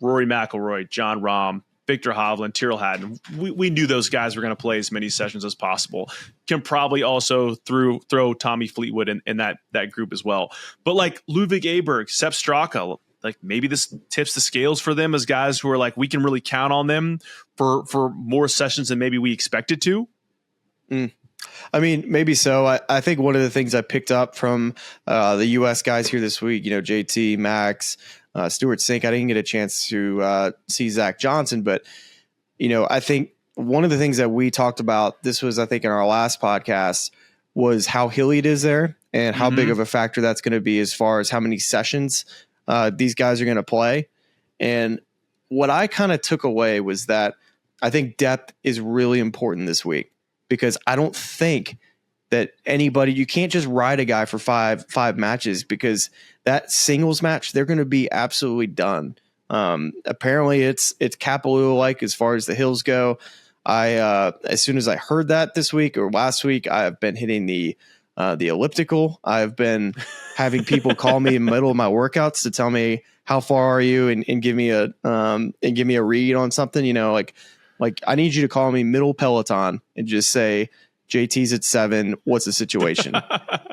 Rory McIlroy, Jon Rahm, Victor Hovland, Tyrrell Hatton. We knew those guys were going to play as many sessions as possible. Can probably also throw Tommy Fleetwood in that group as well. But like Ludwig Aberg, Sepp Straka, like maybe this tips the scales for them as guys who are like, we can really count on them for more sessions than maybe we expected to.
I mean, maybe so. I think one of the things I picked up from the U.S. guys here this week, JT, Max, Stuart Sink, I didn't get a chance to see Zach Johnson, but, I think one of the things that we talked about, this was, I think, in our last podcast, was how hilly it is there and how big of a factor that's going to be as far as how many sessions these guys are going to play. And what I kind of took away was that I think depth is really important this week, because I don't think that anybody, you can't just ride a guy for five matches, because that singles match, they're going to be absolutely done. Apparently it's Kapalua like as far as the hills go. As soon as I heard that this week or last week, I've been hitting the elliptical. I've been having people call me in the middle of my workouts to tell me how far are you and give me a read on something. You know, like I need you to call me middle peloton and just say, JT's at 7. What's the situation?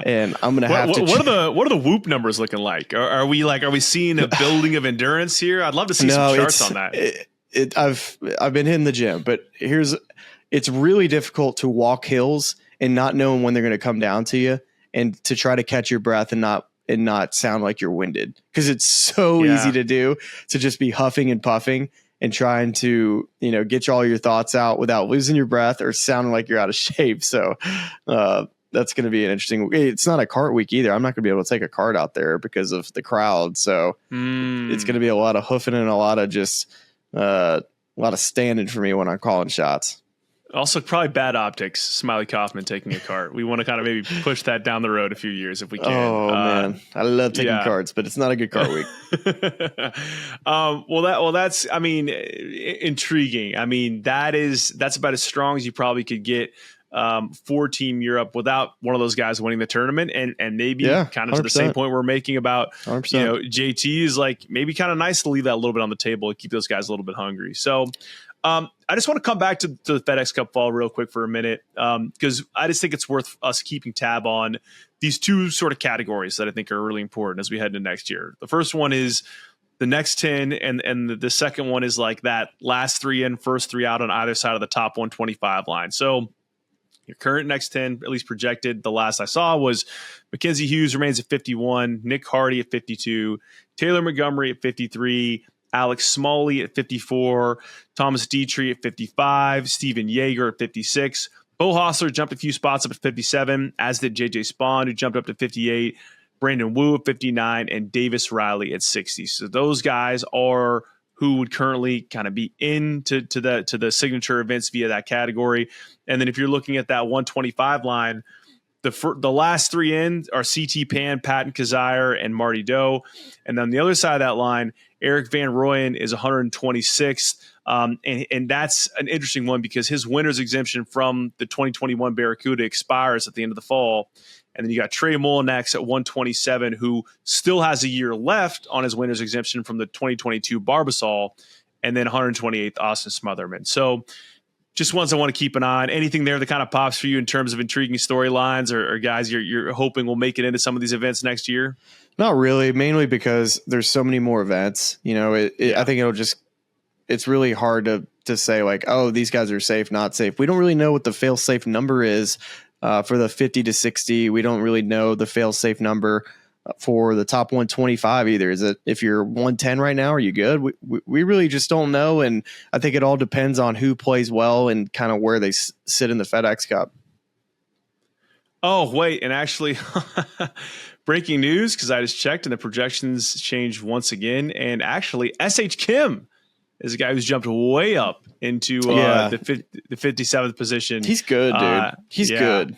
And I'm going to have to.
What are the Whoop numbers looking like? Are we seeing a building of endurance here? I'd love to see some charts on that.
I've been hitting the gym, but it's really difficult to walk hills and not knowing when they're going to come down to you, and to try to catch your breath and not sound like you're winded, because it's so easy to do, to just be huffing and puffing and trying to, get all your thoughts out without losing your breath or sounding like you're out of shape. So that's going to be an interesting. It's not a kart week either. I'm not going to be able to take a kart out there because of the crowd. So it's going to be a lot of hoofing and a lot of just a lot of standing for me when I'm calling shots.
Also, probably bad optics, Smylie Kaufman taking a cart. We want to kind of maybe push that down the road a few years if we can.
Oh, man. I love taking carts, but it's not a good cart week.
That's intriguing. I mean, that's about as strong as you probably could get for Team Europe without one of those guys winning the tournament. And maybe kind of 100%. To the same point we're making about, 100%. JT is like maybe kind of nice to leave that a little bit on the table and keep those guys a little bit hungry. So, I just want to come back to the FedEx Cup fall real quick for a minute, because I just think it's worth us keeping tab on these two sort of categories that I think are really important as we head into next year. The first one is the next 10, and the second one is like that last 3 in, first 3 out on either side of the top 125 line. So your current next 10, at least projected, the last I saw was Mackenzie Hughes remains at 51, Nick Hardy at 52, Taylor Montgomery at 53, Alex Smylie at 54, Thomas Dietrich at 55, Steven Yeager at 56. Bo Hostler jumped a few spots up at 57, as did JJ Spawn, who jumped up to 58, Brandon Wu at 59, and Davis Riley at 60. So those guys are who would currently kind of be into the signature events via that category. And then if you're looking at that 125 line, the last 3 in are CT Pan, Patton Kazire, and Marty Doe. And then the other side of that line, Eric Van Rooyen is 126th. And that's an interesting one because his winner's exemption from the 2021 Barracuda expires at the end of the fall. And then you got Trey Molinex at 127, who still has a year left on his winner's exemption from the 2022 Barbasol. And then 128th, Austin Smotherman. So just ones I want to keep an eye on. Anything there that kind of pops for you in terms of intriguing storylines or guys you're hoping will make it into some of these events next year?
Not really, mainly because there's so many more events. I think it's really hard to say like, oh, these guys are safe, not safe. We don't really know what the fail-safe number is for the 50 to 60. We don't really know the fail-safe number for the top 125 either. Is it if you're 110 right now, are you good? We really just don't know. And I think it all depends on who plays well and kind of where they sit in the FedEx Cup.
Oh, wait. And actually, breaking news, because I just checked and the projections changed once again. And actually, S.H. Kim is a guy who's jumped way up into the 57th position.
He's good, dude. He's good.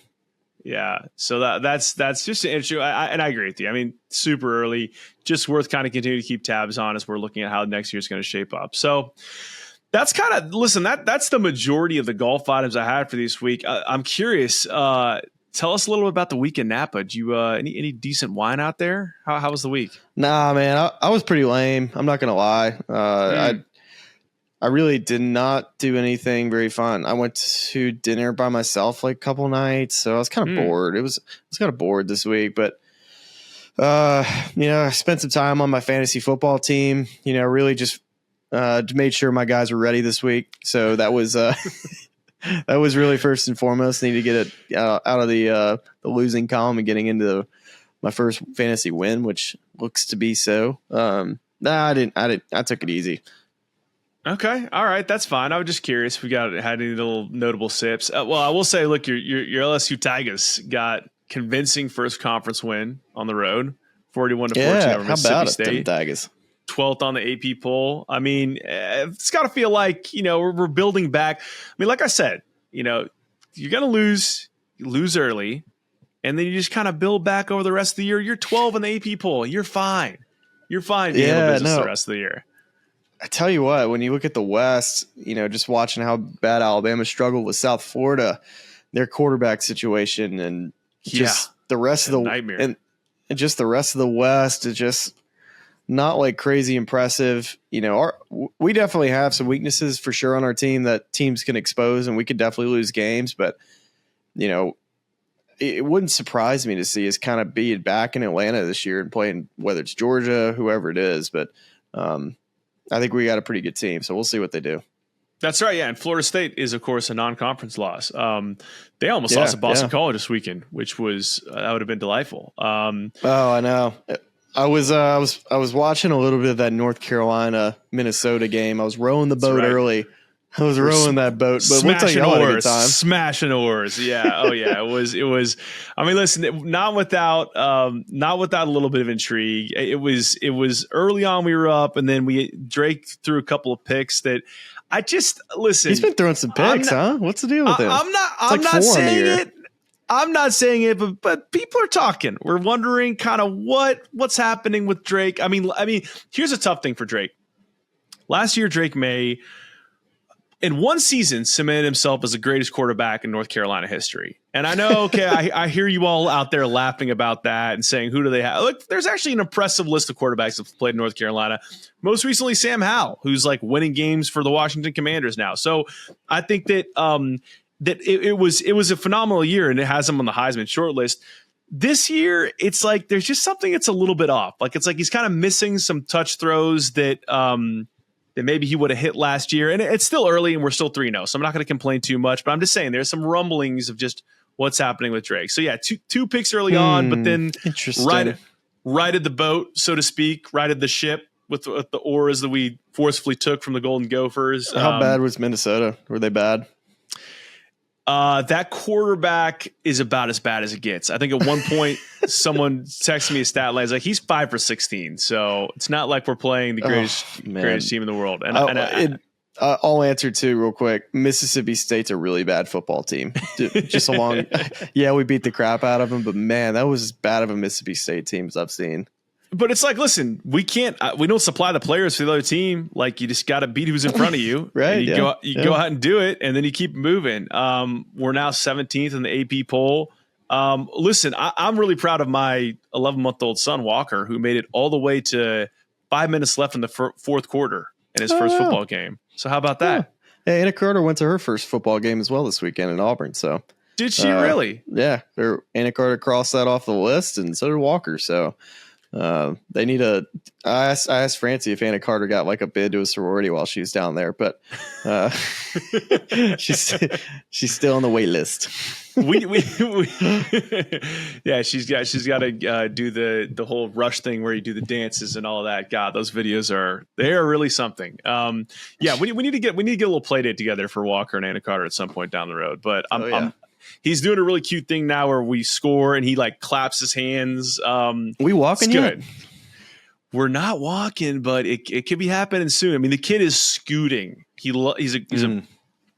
Yeah. So that's just an issue. And I agree with you. I mean, super early, just worth kind of continuing to keep tabs on as we're looking at how next year is going to shape up. So that's kind of, listen, that's the majority of the golf items I had for this week. I'm curious. Tell us a little bit about the week in Napa. Did you any decent wine out there? How was the week?
Nah, man, I was pretty lame. I'm not gonna lie. I really did not do anything very fun. I went to dinner by myself like a couple nights, so I was kind of bored. I was kind of bored this week, but I spent some time on my fantasy football team. Really just made sure my guys were ready this week. So that was that was really first and foremost. Need to get it out of the losing column and getting into my first fantasy win, which looks to be so. I didn't. I took it easy.
Okay. All right. That's fine. I was just curious if we had any little notable sips. Well, I will say, look, your LSU Tigers got convincing first conference win on the road, 41-14 over
How
Mississippi
about it,
State.
them Tigers?
12th on the AP poll. I mean, it's got to feel like, we're building back. I mean, like I said, you're going to lose early, and then you just kind of build back over the rest of the year. You're 12 in the AP poll. You're fine. You're fine to handle business the rest of the year.
I tell you what, when you look at the West, just watching how bad Alabama struggled with South Florida, their quarterback situation, and just the rest of the
nightmare,
and just the rest of the West is just not like crazy impressive. We definitely have some weaknesses for sure on our team that teams can expose, and we could definitely lose games. But it wouldn't surprise me to see us kind of be back in Atlanta this year and playing, whether it's Georgia, whoever it is. But I think we got a pretty good team, so we'll see what they do.
That's right, yeah. And Florida State is, of course, a non-conference loss. They almost lost to Boston College this weekend, which was that would have been delightful.
I know. I was watching a little bit of that North Carolina Minnesota game. I was rowing the boat early. I was rowing that boat, but we'll tell you all at a good time.
Smashing oars, yeah. Oh yeah, it was. I mean, listen, not without a little bit of intrigue. It was early on. We were up, and then Drake threw a couple of picks that I just listen.
He's been throwing some picks, huh? What's the deal with him?
I'm not saying it. I'm not saying it, but people are talking. We're wondering kind of what's happening with Drake. I mean, here's a tough thing for Drake. Last year, Drake May, in one season, cemented himself as the greatest quarterback in North Carolina history. And I know, okay, I hear you all out there laughing about that and saying, who do they have? Look, there's actually an impressive list of quarterbacks that have played in North Carolina. Most recently, Sam Howell, who's like winning games for the Washington Commanders now. So I think that it was a phenomenal year, and it has him on the Heisman shortlist. This year, it's like there's just something that's a little bit off. Like it's like he's kind of missing some touch throws that maybe he would have hit last year. And it's still early, and we're still 3-0, so I'm not going to complain too much. But I'm just saying there's some rumblings of just what's happening with Drake. So yeah, two picks early on, but then righted the boat, so to speak, righted the ship with the oars that we forcefully took from the Golden Gophers.
How bad was Minnesota? Were they bad?
That quarterback is about as bad as it gets. I think at one point someone texted me a stat line. It's like he's 5 for 16. So it's not like we're playing the greatest team in the world. And
I'll answer too real quick. Mississippi State's a really bad football team. Just along, we beat the crap out of them, but man, that was as bad of a Mississippi State team as I've seen.
But it's like, listen, we don't supply the players for the other team. Like you just got to beat who's in front of you.
Right.
You go out and do it, and then you keep moving. We're now 17th in the AP poll. Listen, I'm really proud of my 11-month-old son, Walker, who made it all the way to 5 minutes left in the fourth quarter in his first football game. So how about that?
Hey, Anna Carter went to her first football game as well this weekend in Auburn. So
did she really?
Yeah. Anna Carter crossed that off the list, and so did Walker. So they need I asked Francie if Anna Carter got like a bid to a sorority while she was down there, but she's still on the wait list.
Yeah, she's got to do the whole rush thing where you do the dances and all that. God, those videos are really something. We need to get a little play date together for Walker and Anna Carter at some point down the road. But he's doing a really cute thing now where we score and he like claps his hands.
We walking yet?
We're not walking, but it could be happening soon. I mean, the kid is scooting. He's a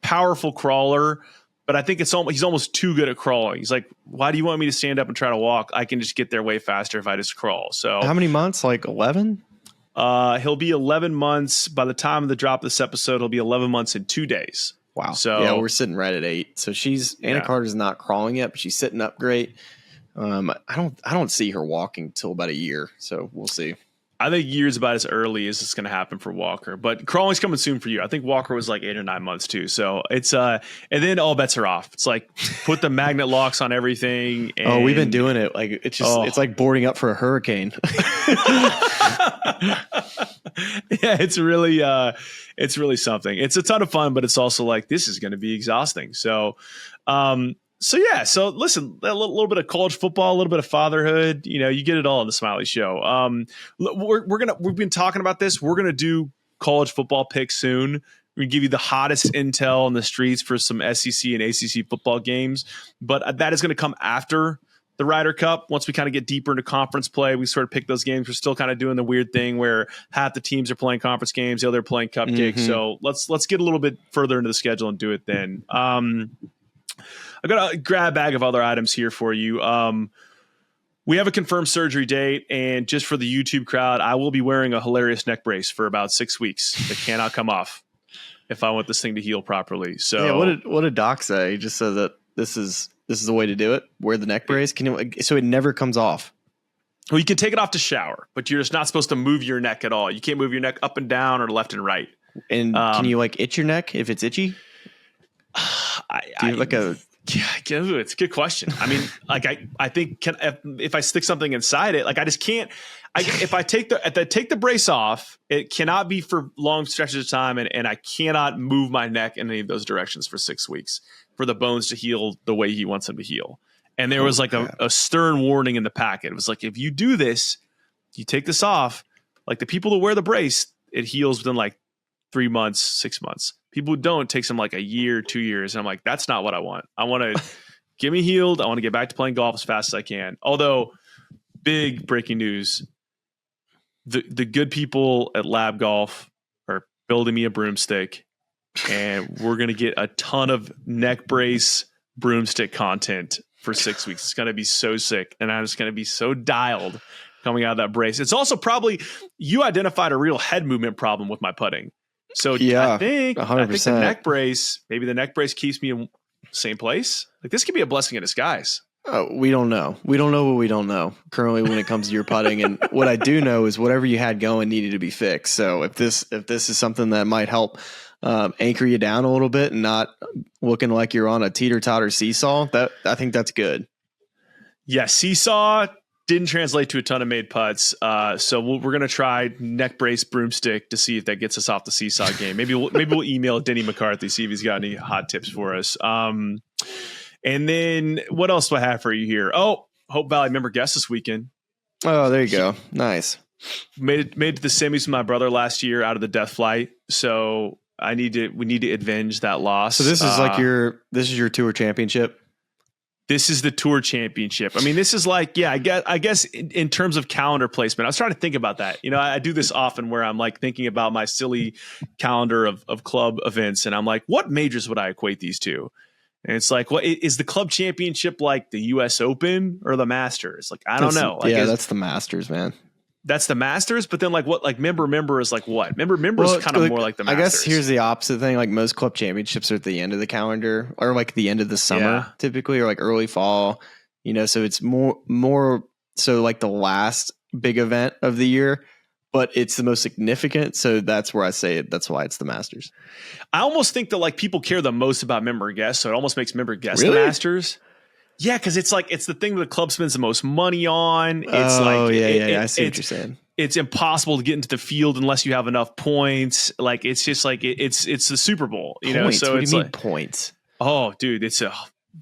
powerful crawler, but I think he's almost too good at crawling. He's like, why do you want me to stand up and try to walk? I can just get there way faster if I just crawl. So
how many months? Like 11?
He'll be 11 months. By the time of the drop of this episode, he'll be 11 months and 2 days.
Wow.
So
yeah, we're sitting right at 8. So Anna Carter's not crawling yet, but she's sitting up great. I don't see her walking till about a year. So we'll see.
I think year's about as early as it's going to happen for Walker, but crawling's coming soon for you. I think Walker was like 8 or 9 months too. So it's and then all bets are off. It's like put the magnet locks on everything. And,
we've been doing it. Like it's just it's like boarding up for a hurricane.
Yeah, it's really something. It's a ton of fun, but it's also like this is going to be exhausting. So So listen, a little bit of college football, a little bit of fatherhood, you get it all on the Smylie Show. We've been talking about this. We're going to do college football picks soon. We're going to give you the hottest intel on the streets for some SEC and ACC football games. But that is going to come after the Ryder Cup. Once we kind of get deeper into conference play, we sort of pick those games. We're still kind of doing the weird thing where half the teams are playing conference games, the other are playing cupcakes. So let's get a little bit further into the schedule and do it then. I've got a grab bag of other items here for you. We have a confirmed surgery date, and just for the YouTube crowd, I will be wearing a hilarious neck brace for about 6 weeks. It cannot come off if I want this thing to heal properly. So
yeah, what did Doc say? He just said that this is the way to do it. Wear the neck brace. So it never comes off.
Well, you can take it off to shower, but you're just not supposed to move your neck at all. You can't move your neck up and down or left and right.
And can you like itch your neck if it's itchy? Do you have like a...
Yeah, it's a good question. I mean, like I think if I stick something inside it, like I just can't. If I take the brace off, it cannot be for long stretches of time, and I cannot move my neck in any of those directions for 6 weeks for the bones to heal the way he wants them to heal. And there was like a stern warning in the packet. It was like, if you do this, you take this off, like the people who wear the brace, it heals within like 3 months, 6 months. People who don't, it takes them like a year, 2 years. And I'm like, that's not what I want. I want to get me healed. I want to get back to playing golf as fast as I can. Although, big breaking news, the good people at Lab Golf are building me a broomstick, and we're going to get a ton of neck brace broomstick content for 6 weeks. It's going to be so sick, and I'm just going to be so dialed coming out of that brace. It's also probably, you identified a real head movement problem with my putting. So yeah, I think the neck brace, maybe the neck brace keeps me in the same place. Like this could be a blessing in disguise.
Oh, we don't know. We don't know what we don't know currently when it comes to your putting. And what I do know is whatever you had going needed to be fixed. So if this is something that might help anchor you down a little bit and not looking like you're on a teeter-totter seesaw, I think that's good.
Yeah, seesaw didn't translate to a ton of made putts. So we're going to try neck brace broomstick to see if that gets us off the seesaw game. Maybe we'll email Denny McCarthy, see if he's got any hot tips for us. And then what else do I have for you here? Oh, Hope Valley member guest this weekend.
Oh, there you go. Nice.
Made it to the semis with my brother last year out of the death flight. So we need to avenge that loss.
So this is this is your tour championship.
This is the tour championship. I mean, this is like, yeah, I guess in terms of calendar placement, I was trying to think about that. You know, I do this often where I'm like thinking about my silly calendar of club events. And I'm like, what majors would I equate these to? And it's like, what is the club championship like the US Open or the Masters? Like, I don't know. Like,
that's the Masters, man.
That's the Masters, but then like what? Like member is like what? Member is kind of more like the Masters.
I guess here's the opposite thing. Like most club championships are at the end of the calendar, or like the end of the summer, typically, or like early fall. You know, so it's more so like the last big event of the year, but it's the most significant. So that's where I say it. That's why it's the Masters.
I almost think that like people care the most about member guests, so it almost makes member guests
really?
The Masters. Yeah, because it's like it's the thing that the club spends the most money on. It's I see what you're saying. It's impossible to get into the field unless you have enough points. Like it's just like it's the Super Bowl, you know. So
what
it's
do you mean
like
points.
Oh, dude, it's a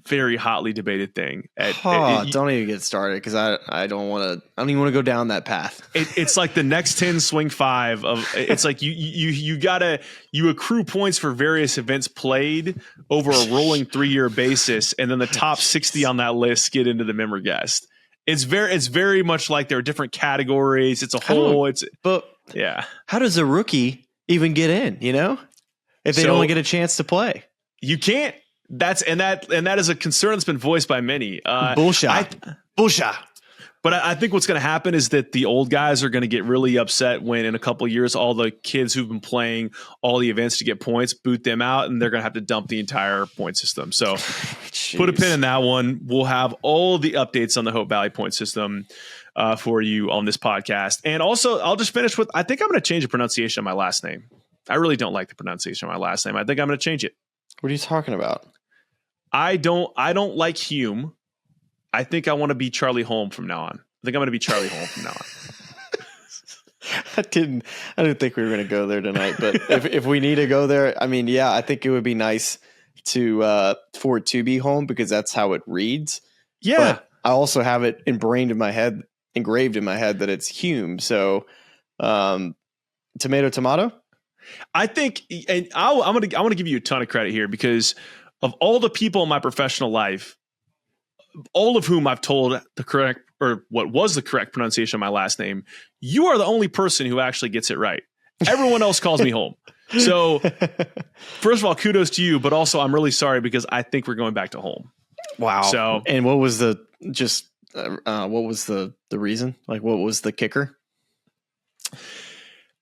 very hotly debated thing.
Don't even get started because I don't even want to go down that path.
It's like the next 10 swing 5 of it's like you accrue points for various events played over a rolling 3-year basis, and then the top 60 on that list get into the member guest. It's very much like there are different categories. It's a whole.
How does a rookie even get in? You know, if they don't get a chance to play,
you can't. That is a concern that's been voiced by many.
Bullshit.
But I think what's going to happen is that the old guys are going to get really upset when in a couple of years, all the kids who've been playing all the events to get points, boot them out, and they're going to have to dump the entire point system. So put a pin in that one. We'll have all the updates on the Hope Valley point system for you on this podcast. And also, I'll just finish with, I think I'm going to change the pronunciation of my last name. I really don't like the pronunciation of my last name. I think I'm going to change it.
What are you talking about?
I don't like Hume. I think I want to be Charlie Holm from now on. I think I'm going to be Charlie Holm from now on.
I didn't think we were going to go there tonight, but if we need to go there, I mean, yeah, I think it would be nice for it to be Holm because that's how it reads.
Yeah.
But I also have it engraved in my head that it's Hume. So, tomato.
I think, and I'm gonna give you a ton of credit here because of all the people in my professional life, all of whom I've told the correct or what was the correct pronunciation of my last name, you are the only person who actually gets it right. Everyone else calls me home. So first of all, kudos to you, but also I'm really sorry because I think we're going back to home.
Wow.
So,
and what was the reason? Like, what was the kicker?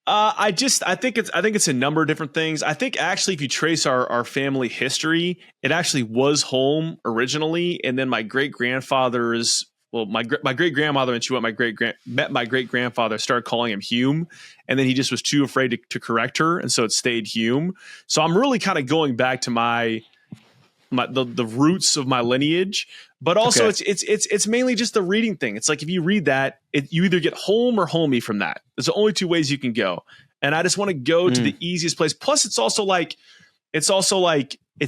I think it's a number of different things. I think actually, if you trace our family history, it actually was home originally, and then my great grandfather's. Well, my great grandmother, when she met my great grandfather, started calling him Hume, and then he just was too afraid to correct her, and so it stayed Hume. So I'm really kind of going back to the roots of my lineage, but also it's mainly just the reading thing. It's like if you read that, you either get home or homey from that. There's the only two ways you can go, and I just want to go to the easiest place. Plus, it's also like it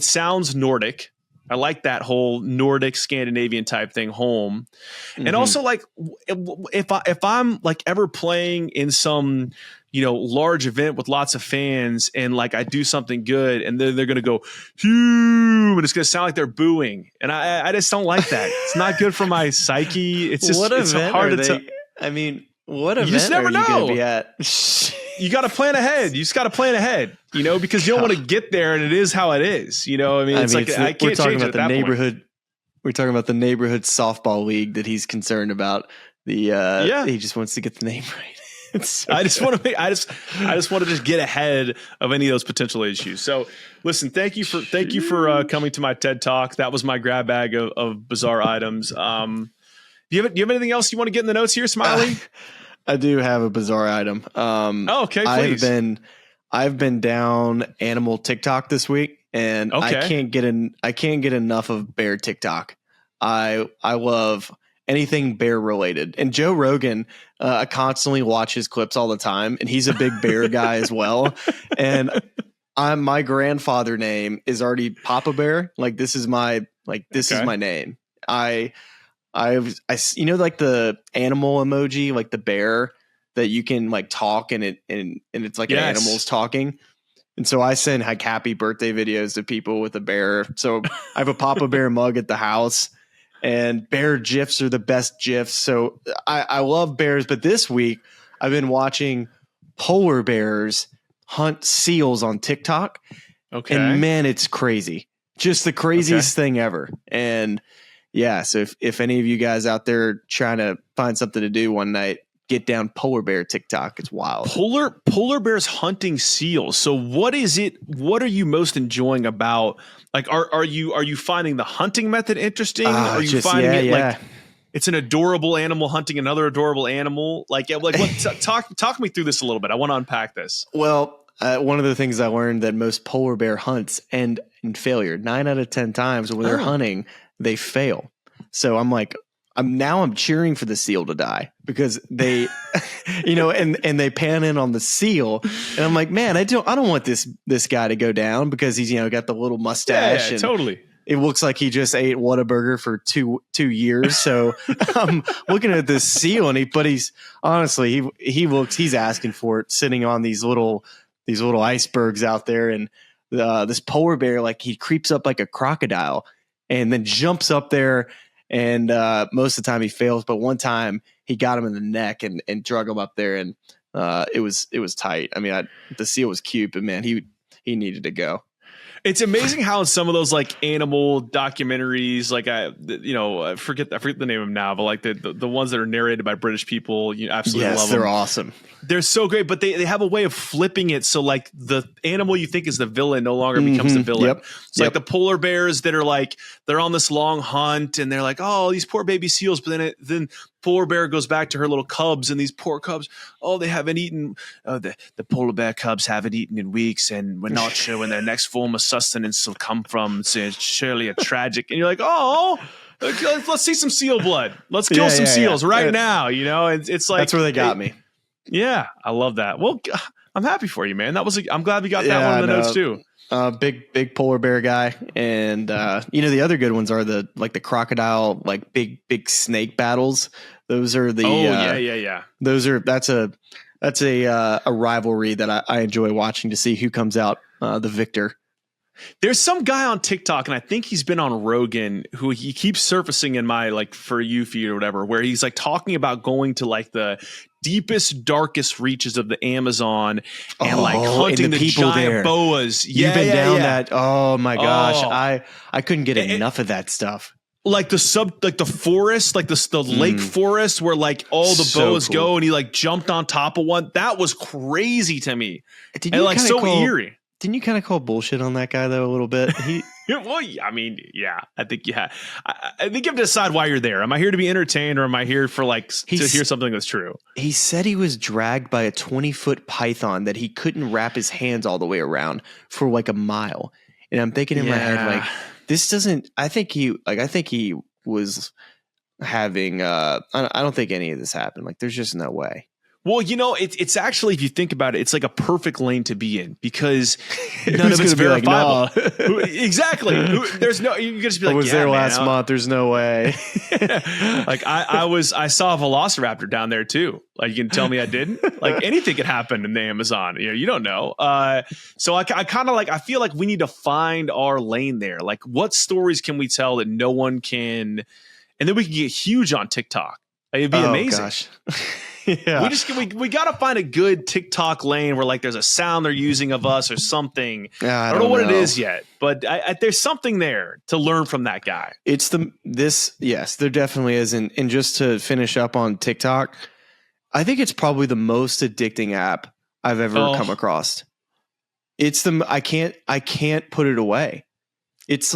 sounds Nordic. I like that whole Nordic Scandinavian type thing, home, and also like if I'm like ever playing in some large event with lots of fans and like I do something good and then they're gonna go Hume and it's gonna sound like they're booing, and I just don't like that. It's not good for my psyche. It's just it's hard to tell.
I mean, what event
you just never
are you
know.
Gonna be at?
You got to plan ahead. You just got to plan ahead, because you don't want to get there and it is how it is. I mean, I can't change it at that point.
We're talking about the neighborhood softball league that he's concerned about. He just wants to get the name right. So
I just want to just get ahead of any of those potential issues. So listen, thank you for coming to my TED Talk. That was my grab bag of bizarre items. Do you have anything else you want to get in the notes here, Smylie?
I do have a bizarre item.
Okay, please.
I've been down animal TikTok this week, and I can't get enough of bear TikTok. I love anything bear related, and Joe Rogan constantly watches clips all the time, and he's a big bear guy as well. And my grandfather name is already Papa Bear. Like this is my name. I've like the animal emoji, like the bear that you can like talk and it's like an animal's talking. And so I send like happy birthday videos to people with a bear. So I have a Papa Bear mug at the house, and bear GIFs are the best GIFs. So I love bears, but this week I've been watching polar bears hunt seals on TikTok. Okay. And man, it's crazy. Just the craziest thing ever. And yeah, so if any of you guys out there trying to find something to do one night, get down polar bear TikTok. It's wild.
Polar bears hunting seals. So what is it? What are you most enjoying about? Like, are you finding the hunting method interesting? Are you finding it like it's an adorable animal hunting another adorable animal? Like what? Talk me through this a little bit. I want to unpack this.
Well, one of the things I learned that most polar bear hunts end in failure. 9 out of 10 times when they're hunting, they fail. So I'm cheering for the seal to die because they, and they pan in on the seal, and I'm like, man, I don't want this guy to go down because he's got the little mustache.
Yeah, totally.
It looks like he just ate Whataburger for two years. So I'm looking at this seal, but he's honestly he's asking for it, sitting on these little icebergs out there, and this polar bear, like he creeps up like a crocodile and then jumps up there. And most of the time he fails, but one time he got him in the neck and drug him up there, and it was tight. I mean, the seal was cute, but man, he needed to go.
It's amazing how in some of those like animal documentaries, like I forget the name of them now, but like the ones that are narrated by British people, you absolutely love them.
They're awesome.
They're so great, but they have a way of flipping it so like the animal you think is the villain no longer becomes the villain.
Yep.
It's like the polar bears that are like they're on this long hunt and they're like, oh, these poor baby seals, but then polar bear goes back to her little cubs, and these poor cubs, they haven't eaten. The polar bear cubs haven't eaten in weeks, and we're not sure when their next form of sustenance will come from. So it's surely a tragic. And you're like, let's see some seal blood. Let's kill some seals right now. It's like
that's where they got me.
Yeah, I love that. Well, I'm happy for you, man. I'm glad we got that one in the notes too.
Big polar bear guy, and the other good ones are the crocodile, like big snake battles. Those are the That's a rivalry that I enjoy watching to see who comes out the victor.
There's some guy on TikTok, and I think he's been on Rogan, who he keeps surfacing in my like For You feed or whatever, where he's like talking about going to like the deepest, darkest reaches of the Amazon and like hunting the giant there. Boas.
You've been down that. Oh my gosh. I couldn't get enough of that stuff.
Like the forest, like the lake forest where like all the boas go, and he like jumped on top of one. That was crazy to me. And like so eerie.
Didn't you kind of call bullshit on that guy though a little bit?
Well, I mean, yeah, I think I think you have to decide why you're there. Am I here to be entertained, or am I here for like to hear something that's true?
He said he was dragged by a 20-foot python that he couldn't wrap his hands all the way around for like a mile. And I'm thinking in my head, like, this doesn't. I think he was having. I don't think any of this happened. Like, there's just no way.
Well, you know, it's actually, if you think about it, it's like a perfect lane to be in because none of it's verifiable. Like, no. Exactly. There's no, you can just be like,
I was there last month. There's no way.
Like I saw a velociraptor down there too. Like, you can tell me I didn't. Like, anything could happen in the Amazon. You don't know. So I kind of like, I feel like we need to find our lane there. Like, what stories can we tell that no one can, and then we can get huge on TikTok. Like, it'd be amazing. Gosh. Yeah. We got to find a good TikTok lane where like there's a sound they're using of us or something. I don't know what it is yet, but there's something there to learn from that guy.
Yes, there definitely is. And just to finish up on TikTok, I think it's probably the most addicting app I've ever come across. I can't put it away. It's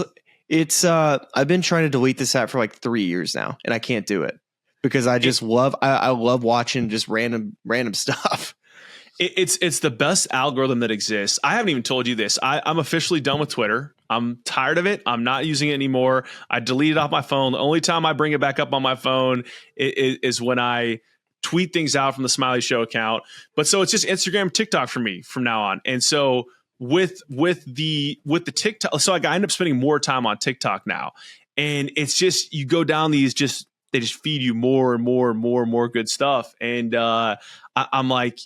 I've been trying to delete this app for like 3 years now, and I can't do it. Because I just love watching just random stuff.
It's the best algorithm that exists. I haven't even told you this. I'm officially done with Twitter. I'm tired of it. I'm not using it anymore. I deleted it off my phone. The only time I bring it back up on my phone is when I tweet things out from the Smylie Show account. But so it's just Instagram, TikTok for me from now on. And so with the TikTok, so I end up spending more time on TikTok now. And it's just, you go down these they just feed you more and more and more and more good stuff. And I'm like,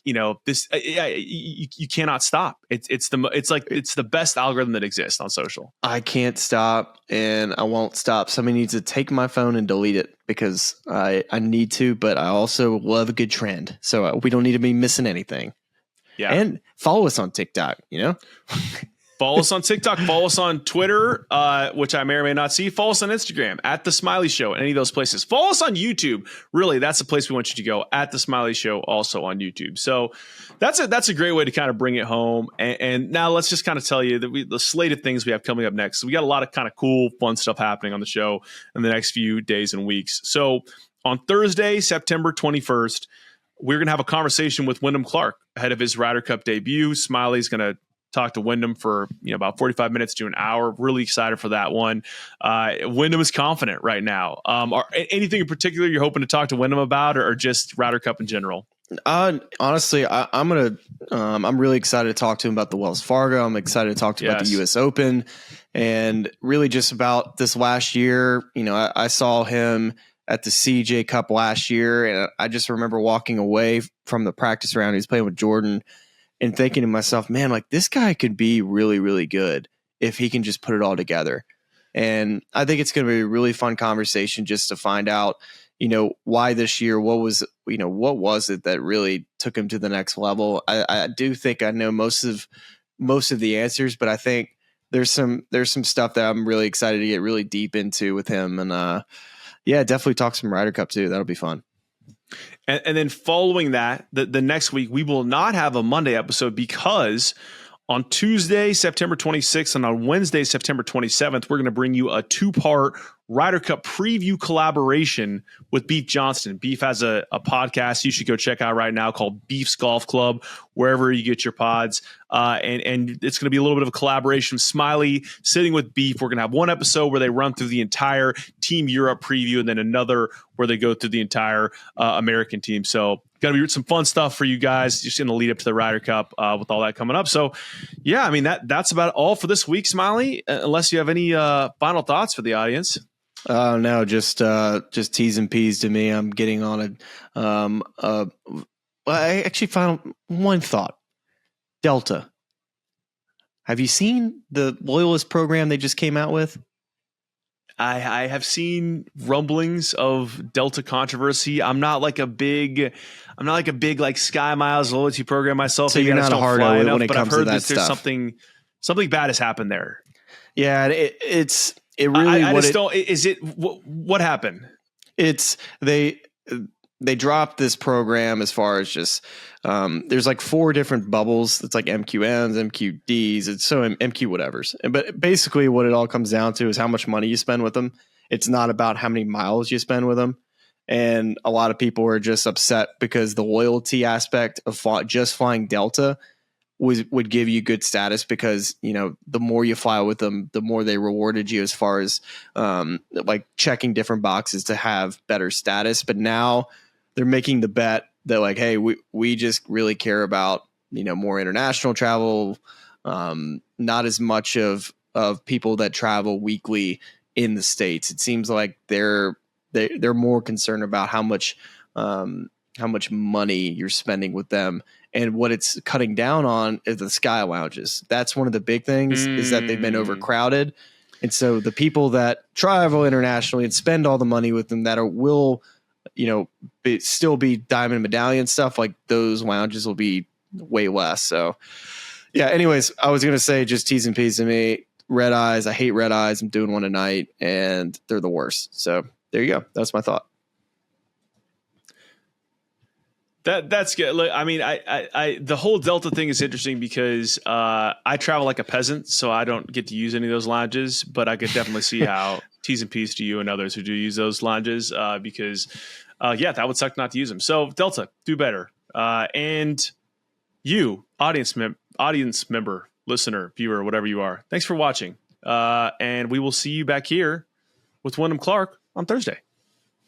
this, you cannot stop. It's the best algorithm that exists on social.
I can't stop, and I won't stop. Somebody needs to take my phone and delete it because I need to, but I also love a good trend. So we don't need to be missing anything. Yeah. And follow us on TikTok,
Follow us on TikTok. Follow us on Twitter, which I may or may not see. Follow us on Instagram at The Smylie Show, any of those places. Follow us on YouTube. Really, that's the place we want you to go, at The Smylie Show, also on YouTube. So that's a great way to kind of bring it home. And now let's just kind of tell you that the slate of things we have coming up next. So we got a lot of kind of cool, fun stuff happening on the show in the next few days and weeks. So on Thursday, September 21st, we're going to have a conversation with Wyndham Clark ahead of his Ryder Cup debut. Smylie's going to talk to Wyndham for about 45 minutes to an hour. Really excited for that one. Wyndham is confident right now. Anything in particular you're hoping to talk to Wyndham about, or just Ryder Cup in general?
Honestly, I'm really excited to talk to him about the Wells Fargo. I'm excited to talk to him about the U.S. Open, and really just about this last year. I saw him at the CJ Cup last year, and I just remember walking away from the practice round. He was playing with Jordan, and thinking to myself, man, like, this guy could be really, really good if he can just put it all together. And I think it's going to be a really fun conversation just to find out, why this year, what was it that really took him to the next level? I do think I know most of the answers, but I think there's some stuff that I'm really excited to get really deep into with him. And definitely talk some Ryder Cup too. That'll be fun.
And then following that, the next week, we will not have a Monday episode because on Tuesday, September 26th, and on Wednesday, September 27th, we're going to bring you a 2-part Ryder Cup preview collaboration with Beef Johnston. Beef has a podcast you should go check out right now called Beef's Golf Club, wherever you get your pods. And it's going to be a little bit of a collaboration. Smylie sitting with Beef. We're going to have one episode where they run through the entire Team Europe preview, and then another where they go through the entire American team. So got to be some fun stuff for you guys just in the lead up to the Ryder Cup with all that coming up. So, yeah, I mean, that's about all for this week, Smylie, unless you have any final thoughts for the audience.
No, just T's and P's to me. I'm getting on a I actually found one thought. Delta. Have you seen the Loyalist program they just came out with?
I have seen rumblings of Delta controversy. I'm not like a big like Sky Miles loyalty program myself.
So you're not a hard when it
but
comes
I've heard
to that
that there's
stuff.
something bad has happened there.
Yeah, it really.
I just don't. Is it what happened?
It's they dropped this program as far as just there's like 4 different bubbles. It's like MQNs, MQDs, it's so MQ whatevers. But basically what it all comes down to is how much money you spend with them. It's not about how many miles you spend with them. And a lot of people are just upset because the loyalty aspect of just flying Delta would give you good status because, you know, the more you fly with them, the more they rewarded you as far as like checking different boxes to have better status. But now they're making the bet that like, hey, we just really care about, you know, more international travel, not as much of people that travel weekly in the States. It seems like they're more concerned about how much money you're spending with them. And what it's cutting down on is the sky lounges. That's one of the big things is that they've been overcrowded. And so the people that travel internationally and spend all the money with them will, you know, still be diamond medallion stuff, like those lounges will be way less. So yeah, anyways, I was going to say just T's and P's to me. Red eyes. I hate red eyes. I'm doing one tonight and they're the worst. So there you go. That's my thought.
That's good. Look, I mean, I the whole Delta thing is interesting because I travel like a peasant, so I don't get to use any of those lounges. But I could definitely see how T's and P's to you and others who do use those lounges because, yeah, that would suck not to use them. So Delta, do better. And you, audience member, listener, viewer, whatever you are, thanks for watching. And we will see you back here with Wyndham Clark on Thursday.